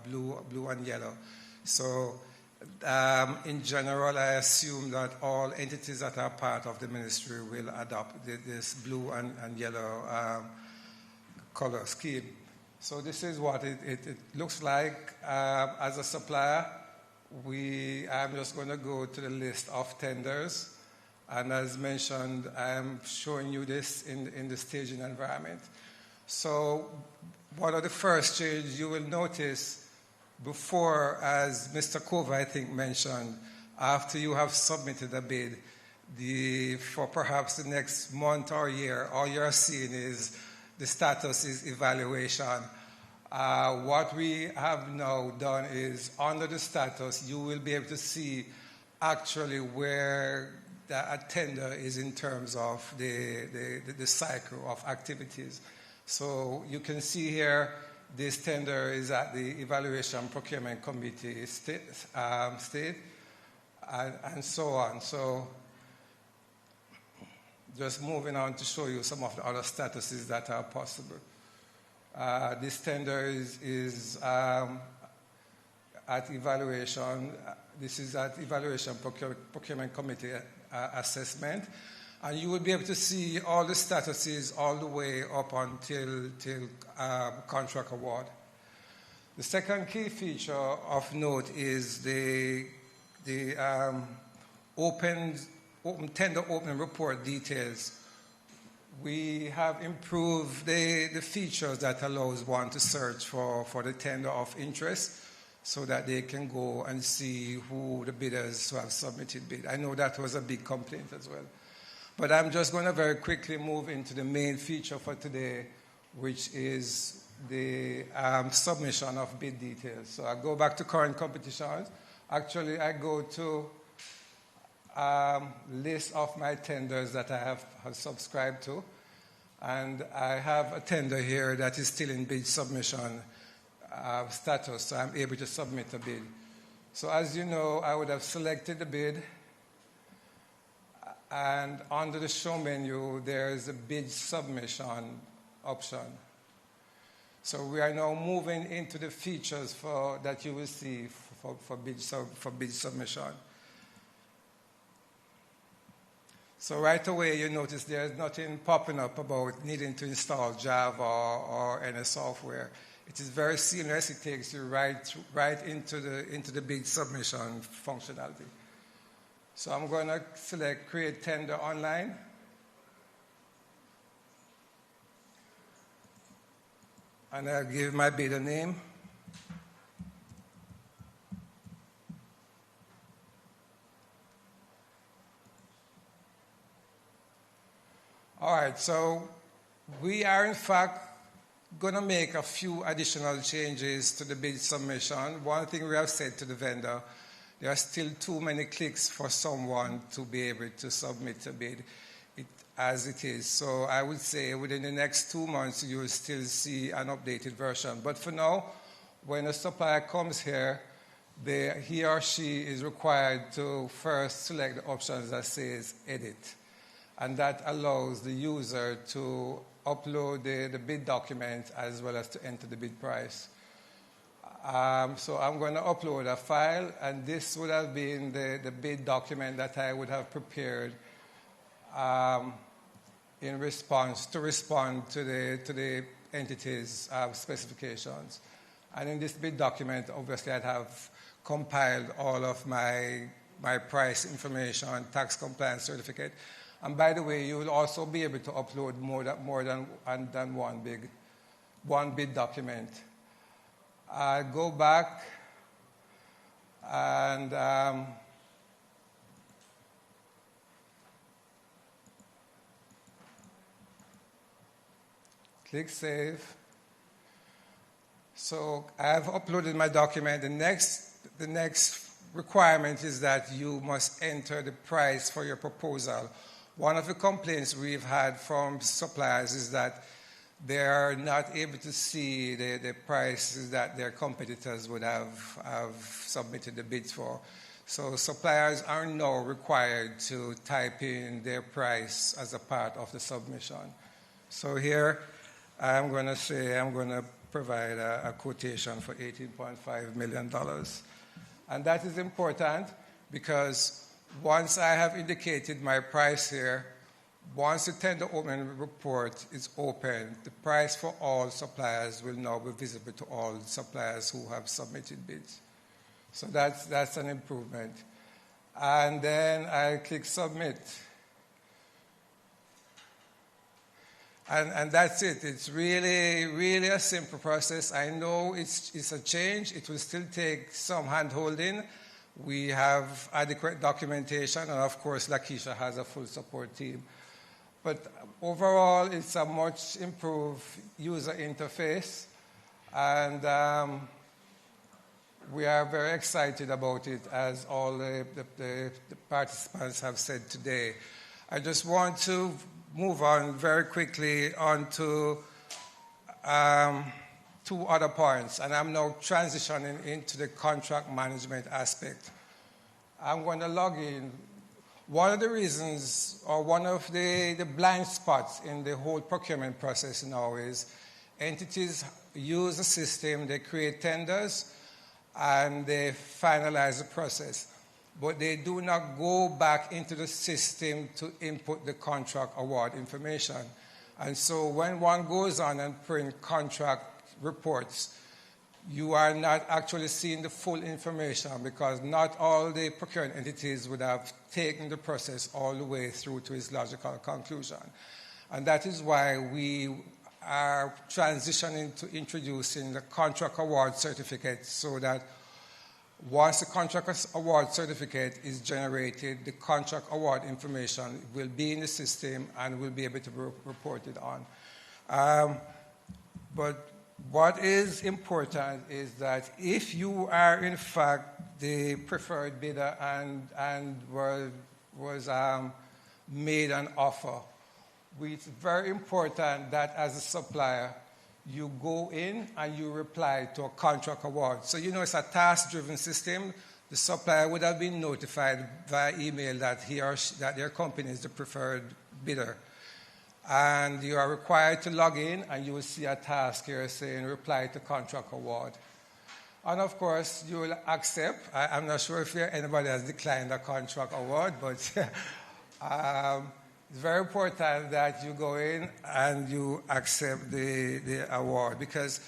blue and yellow. So in general, I assume that all entities that are part of the ministry will adopt this blue and yellow color scheme. So this is what it looks like. As a supplier, I'm just going to go to the list of tenders. And as mentioned, I'm showing you this in the staging environment. So one of the first changes you will notice before, as Mr. Kova, I think, mentioned, after you have submitted a bid, for perhaps the next month or year, all you're seeing is the status is evaluation. What we have now done is, under the status, you will be able to see actually where a tender is in terms of the cycle of activities. So you can see here, this tender is at the Evaluation Procurement Committee state, and so on. So just moving on to show you some of the other statuses that are possible. This tender is at evaluation. This is at Evaluation Procurement Committee assessment, and you will be able to see all the statuses all the way up until contract award. The second key feature of note is the open tender opening report details. We have improved the features that allows one to search for the tender of interest, so that they can go and see who the bidders who have submitted bid. I know that was a big complaint as well. But I'm just going to very quickly move into the main feature for today, which is the submission of bid details. So I go back to current competitions. Actually, I go to list of my tenders that I have subscribed to. And I have a tender here that is still in bid submission status, so I'm able to submit a bid. So as you know, I would have selected the bid, and under the show menu, there is a bid submission option. So we are now moving into the features that you will see for bid submission. So right away, you notice there's nothing popping up about needing to install Java or any software. It is very seamless. It takes you right into the bid submission functionality. So I'm going to select Create Tender Online. And I'll give my bid a name. All right, so we are in fact going to make a few additional changes to the bid submission. One thing we have said to the vendor, there are still too many clicks for someone to be able to submit a bid as it is. So I would say within the next 2 months, you will still see an updated version. But for now, when a supplier comes here, he or she is required to first select the options that says edit. And that allows the user to upload the bid document as well as to enter the bid price. So I'm going to upload a file, and this would have been the bid document that I would have prepared in response to the entity's specifications. And in this bid document, obviously, I'd have compiled all of my price information, tax compliance certificate. And by the way, you will also be able to upload more than one bid document. I go back and click Save. So I've uploaded my document. The next requirement is that you must enter the price for your proposal. One of the complaints we've had from suppliers is that they are not able to see the prices that their competitors would have submitted the bids for. So suppliers are now required to type in their price as a part of the submission. So here I'm going to say I'm going to provide a quotation for $18.5 million. And that is important because once I have indicated my price here, once the tender opening report is open, the price for all suppliers will now be visible to all suppliers who have submitted bids. So that's an improvement. And then I click Submit. And that's it. It's really, really a simple process. I know it's a change. It will still take some hand-holding. We have adequate documentation, and of course, Lakeisha has a full support team. But overall, it's a much improved user interface, and we are very excited about it, as all the participants have said today. I just want to move on very quickly on to 2 other points, and I'm now transitioning into the contract management aspect. I'm going to log in. One of the reasons, or one of the blind spots in the whole procurement process now is entities use the system, they create tenders, and they finalize the process. But they do not go back into the system to input the contract award information. And so when one goes on and print contract reports, you are not actually seeing the full information because not all the procurement entities would have taken the process all the way through to its logical conclusion. And that is why we are transitioning to introducing the contract award certificate, so that once the contract award certificate is generated, the contract award information will be in the system and will be able to be reported on. But what is important is that if you are in fact the preferred bidder and was made an offer, it's very important that as a supplier you go in and you reply to a contract award. So it's a task-driven system. The supplier would have been notified via email that that their company is the preferred bidder. And you are required to log in, and you will see a task here saying reply to contract award. And of course, you will accept. I'm not sure if anybody has declined a contract award, but it's very important that you go in and you accept the award, because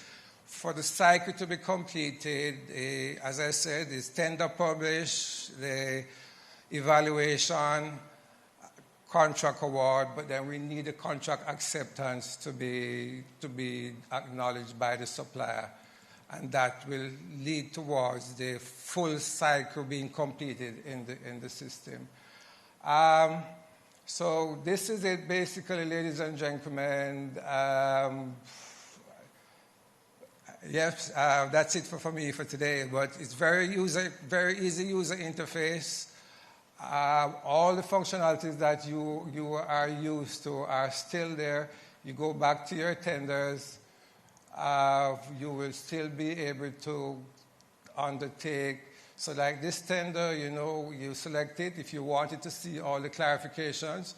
for the cycle to be completed, as I said, it's tender published, the evaluation, contract award, but then we need the contract acceptance to be acknowledged by the supplier, and that will lead towards the full cycle being completed in the system. So this is it, basically, ladies and gentlemen. Yes, that's it for me for today. But it's very easy user interface. All the functionalities that you are used to are still there. You go back to your tenders. You will still be able to undertake. So like this tender, you select it. If you wanted to see all the clarifications,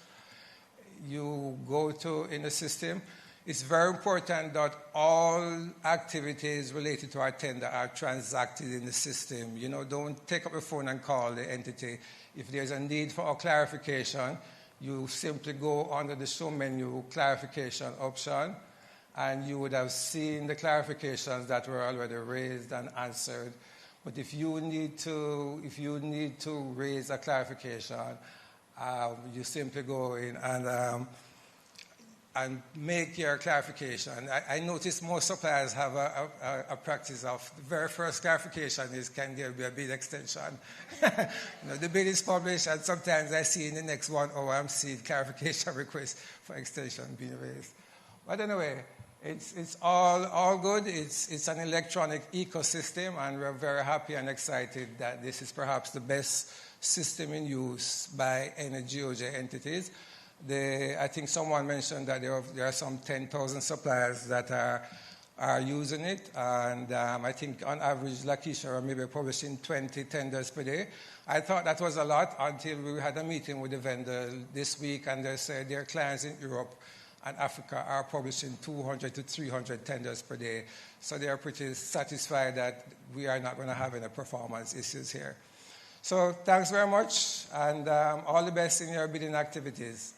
you go to in the system. It's very important that all activities related to our tender are transacted in the system. Don't take up the phone and call the entity. If there's a need for a clarification, you simply go under the show menu clarification option, and you would have seen the clarifications that were already raised and answered. But if you need to raise a clarification, you simply go in and make your clarification. I notice most suppliers have a practice of the very first clarification is, can there be a bid extension? The bid is published, and sometimes I see in the next 1 hour I'm seeing clarification requests for extension being raised. But anyway, it's all good. It's an electronic ecosystem, and we're very happy and excited that this is perhaps the best system in use by any GOJ entities. I think someone mentioned that there are some 10,000 suppliers that are using it, and I think on average, Lakeisha are maybe publishing 20 tenders per day. I thought that was a lot until we had a meeting with the vendor this week, and they said their clients in Europe and Africa are publishing 200 to 300 tenders per day. So they are pretty satisfied that we are not going to have any performance issues here. So thanks very much, and all the best in your bidding activities.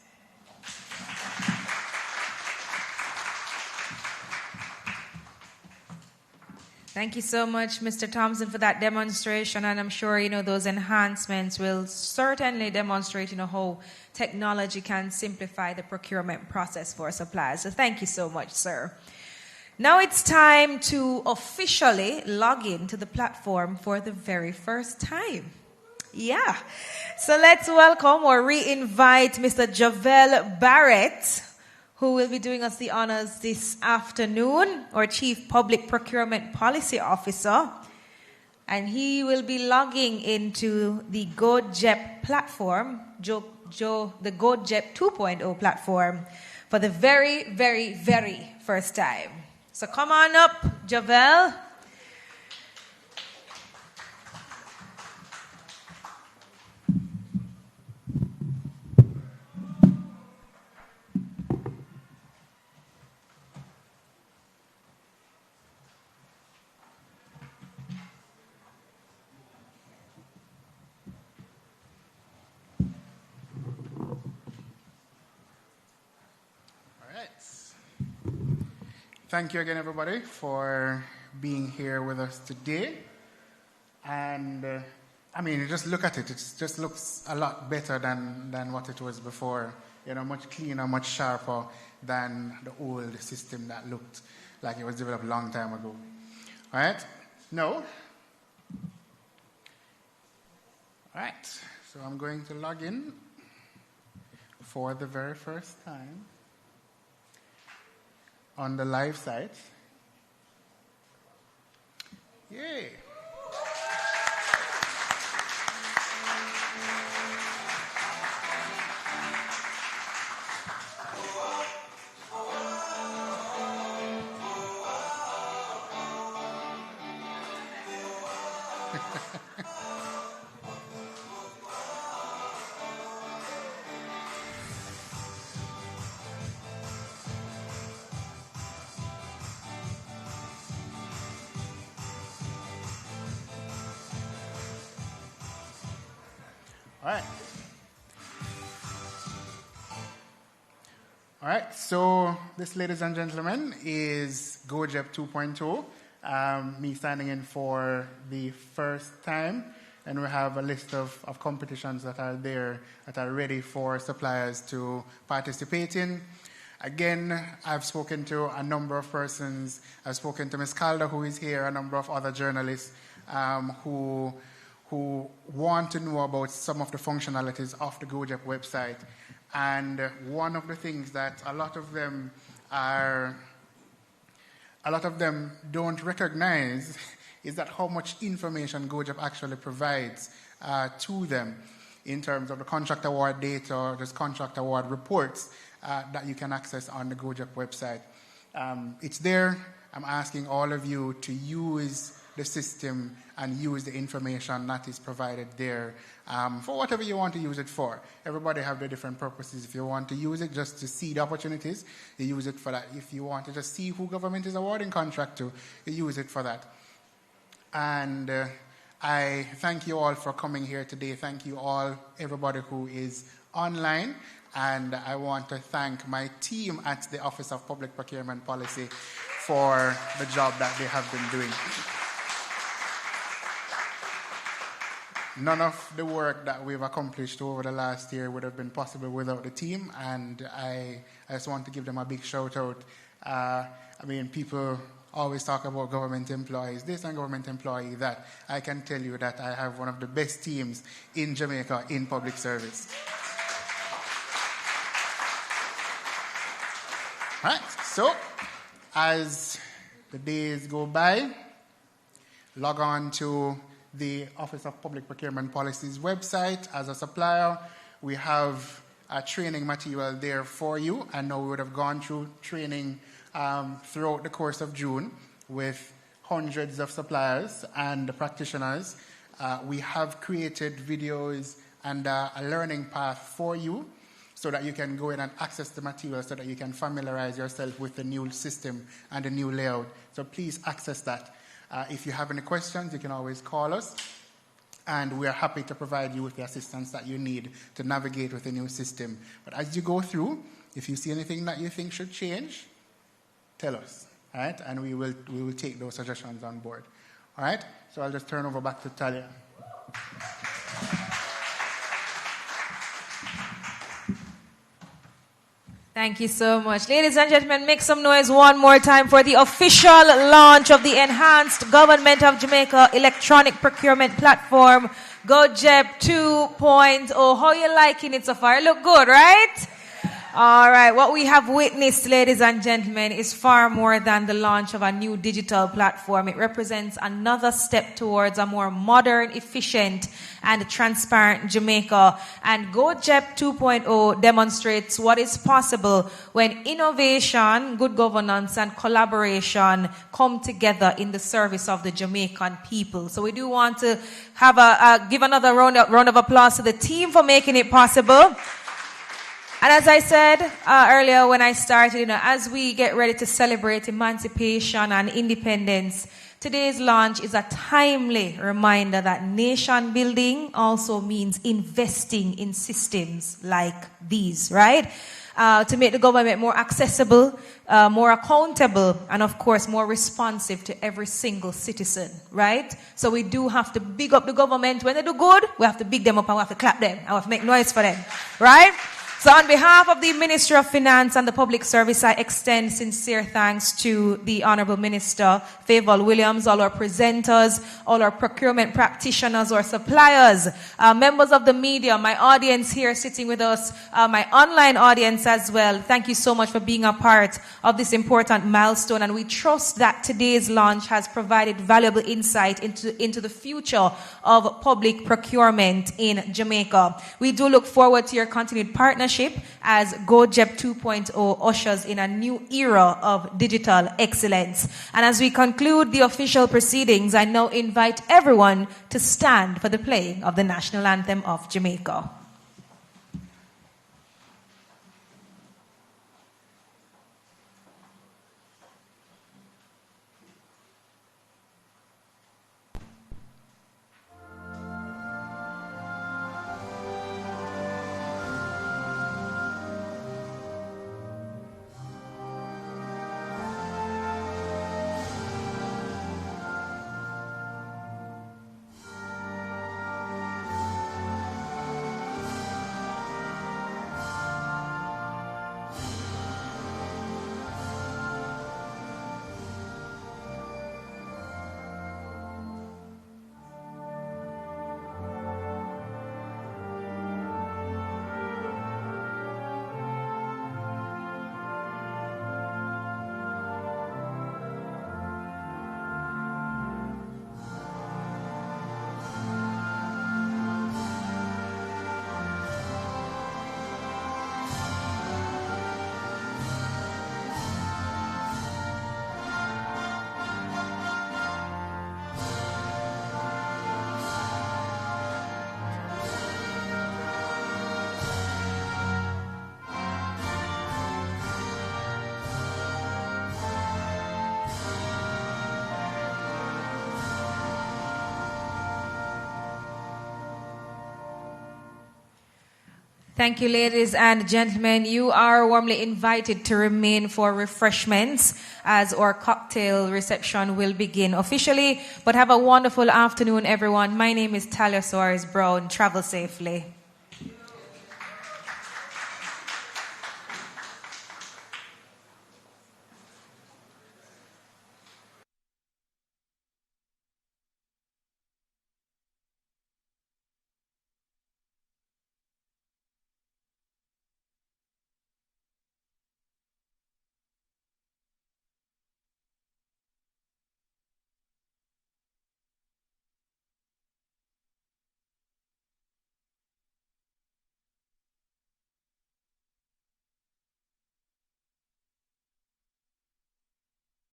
Thank you so much, Mr. Thompson, for that demonstration, and I'm sure those enhancements will certainly demonstrate how technology can simplify the procurement process for suppliers. So thank you so much, sir. Now it's time to officially log in to the platform for the very first time. Yeah. So let's welcome or re-invite Mr. Javel Barrett, who will be doing us the honors this afternoon, our Chief Public Procurement Policy Officer. And he will be logging into the GOJEP platform, the GOJEP 2.0 platform, for the very, very, very first time. So come on up, Javel. Thank you again, everybody, for being here with us today. And, just look at it. It just looks a lot better than what it was before. Much cleaner, much sharper than the old system that looked like it was developed a long time ago. All right? Now, all right. So I'm going to log in for the very first time on the live site. Yay! All right, so this, ladies and gentlemen, is GOJEP 2.0, me signing in for the first time, and we have a list of competitions that are there that are ready for suppliers to participate in. Again, I've spoken to a number of persons. I've spoken to Ms. Calder, who is here, a number of other journalists who want to know about some of the functionalities of the GOJEP website. And one of the things that a lot of them don't recognize is that how much information GOJEP actually provides to them in terms of the contract award data or just contract award reports that you can access on the GOJEP website. It's there. I'm asking all of you to use the system and use the information that is provided there for whatever you want to use it for. Everybody have their different purposes. If you want to use it just to see the opportunities, you use it for that. If you want to just see who government is awarding contract to, you use it for that. And I thank you all for coming here today. Thank you all, everybody who is online. And I want to thank my team at the Office of Public Procurement Policy for the job that they have been doing. None of the work that we've accomplished over the last year would have been possible without the team, and I just want to give them a big shout out. People always talk about government employees, this and government employee that. I can tell you that I have one of the best teams in Jamaica in public service. All right, so as the days go by, log on to the Office of Public Procurement Policy's website as a supplier. We have a training material there for you. I know we would have gone through training throughout the course of June with hundreds of suppliers and practitioners. We have created videos and a learning path for you so that you can go in and access the material so that you can familiarize yourself with the new system and the new layout. So please access that. If you have any questions, you can always call us, and we are happy to provide you with the assistance that you need to navigate with the new system. But as you go through, if you see anything that you think should change, tell us, all right? And we will take those suggestions on board, all right? So I'll just turn over back to Talia. Thank you so much. Ladies and gentlemen, make some noise one more time for the official launch of the Enhanced Government of Jamaica Electronic Procurement Platform, GOJEP 2.0. How you liking it so far? Look good, right? All right. What we have witnessed, ladies and gentlemen, is far more than the launch of a new digital platform. It represents another step towards a more modern, efficient, and transparent Jamaica. And GOJEP 2.0 demonstrates what is possible when innovation, good governance, and collaboration come together in the service of the Jamaican people. So we do want to have give another round of applause to the team for making it possible. And as I said earlier when I started, as we get ready to celebrate emancipation and independence, today's launch is a timely reminder that nation building also means investing in systems like these, right? To make the government more accessible, more accountable, and of course more responsive to every single citizen, right? So we do have to big up the government. When they do good, we have to big them up and we have to clap them and we have to make noise for them, right? So on behalf of the Ministry of Finance and the Public Service, I extend sincere thanks to the Honorable Minister, Favour Williams, all our presenters, all our procurement practitioners, our suppliers, members of the media, my audience here sitting with us, my online audience as well. Thank you so much for being a part of this important milestone. And we trust that today's launch has provided valuable insight into the future of public procurement in Jamaica. We do look forward to your continued partnership as GOJEP 2.0 ushers in a new era of digital excellence. And as we conclude the official proceedings, I now invite everyone to stand for the playing of the national anthem of Jamaica. Thank you, ladies and gentlemen. You are warmly invited to remain for refreshments as our cocktail reception will begin officially. But have a wonderful afternoon, everyone. My name is Talia Suarez Brown. Travel safely.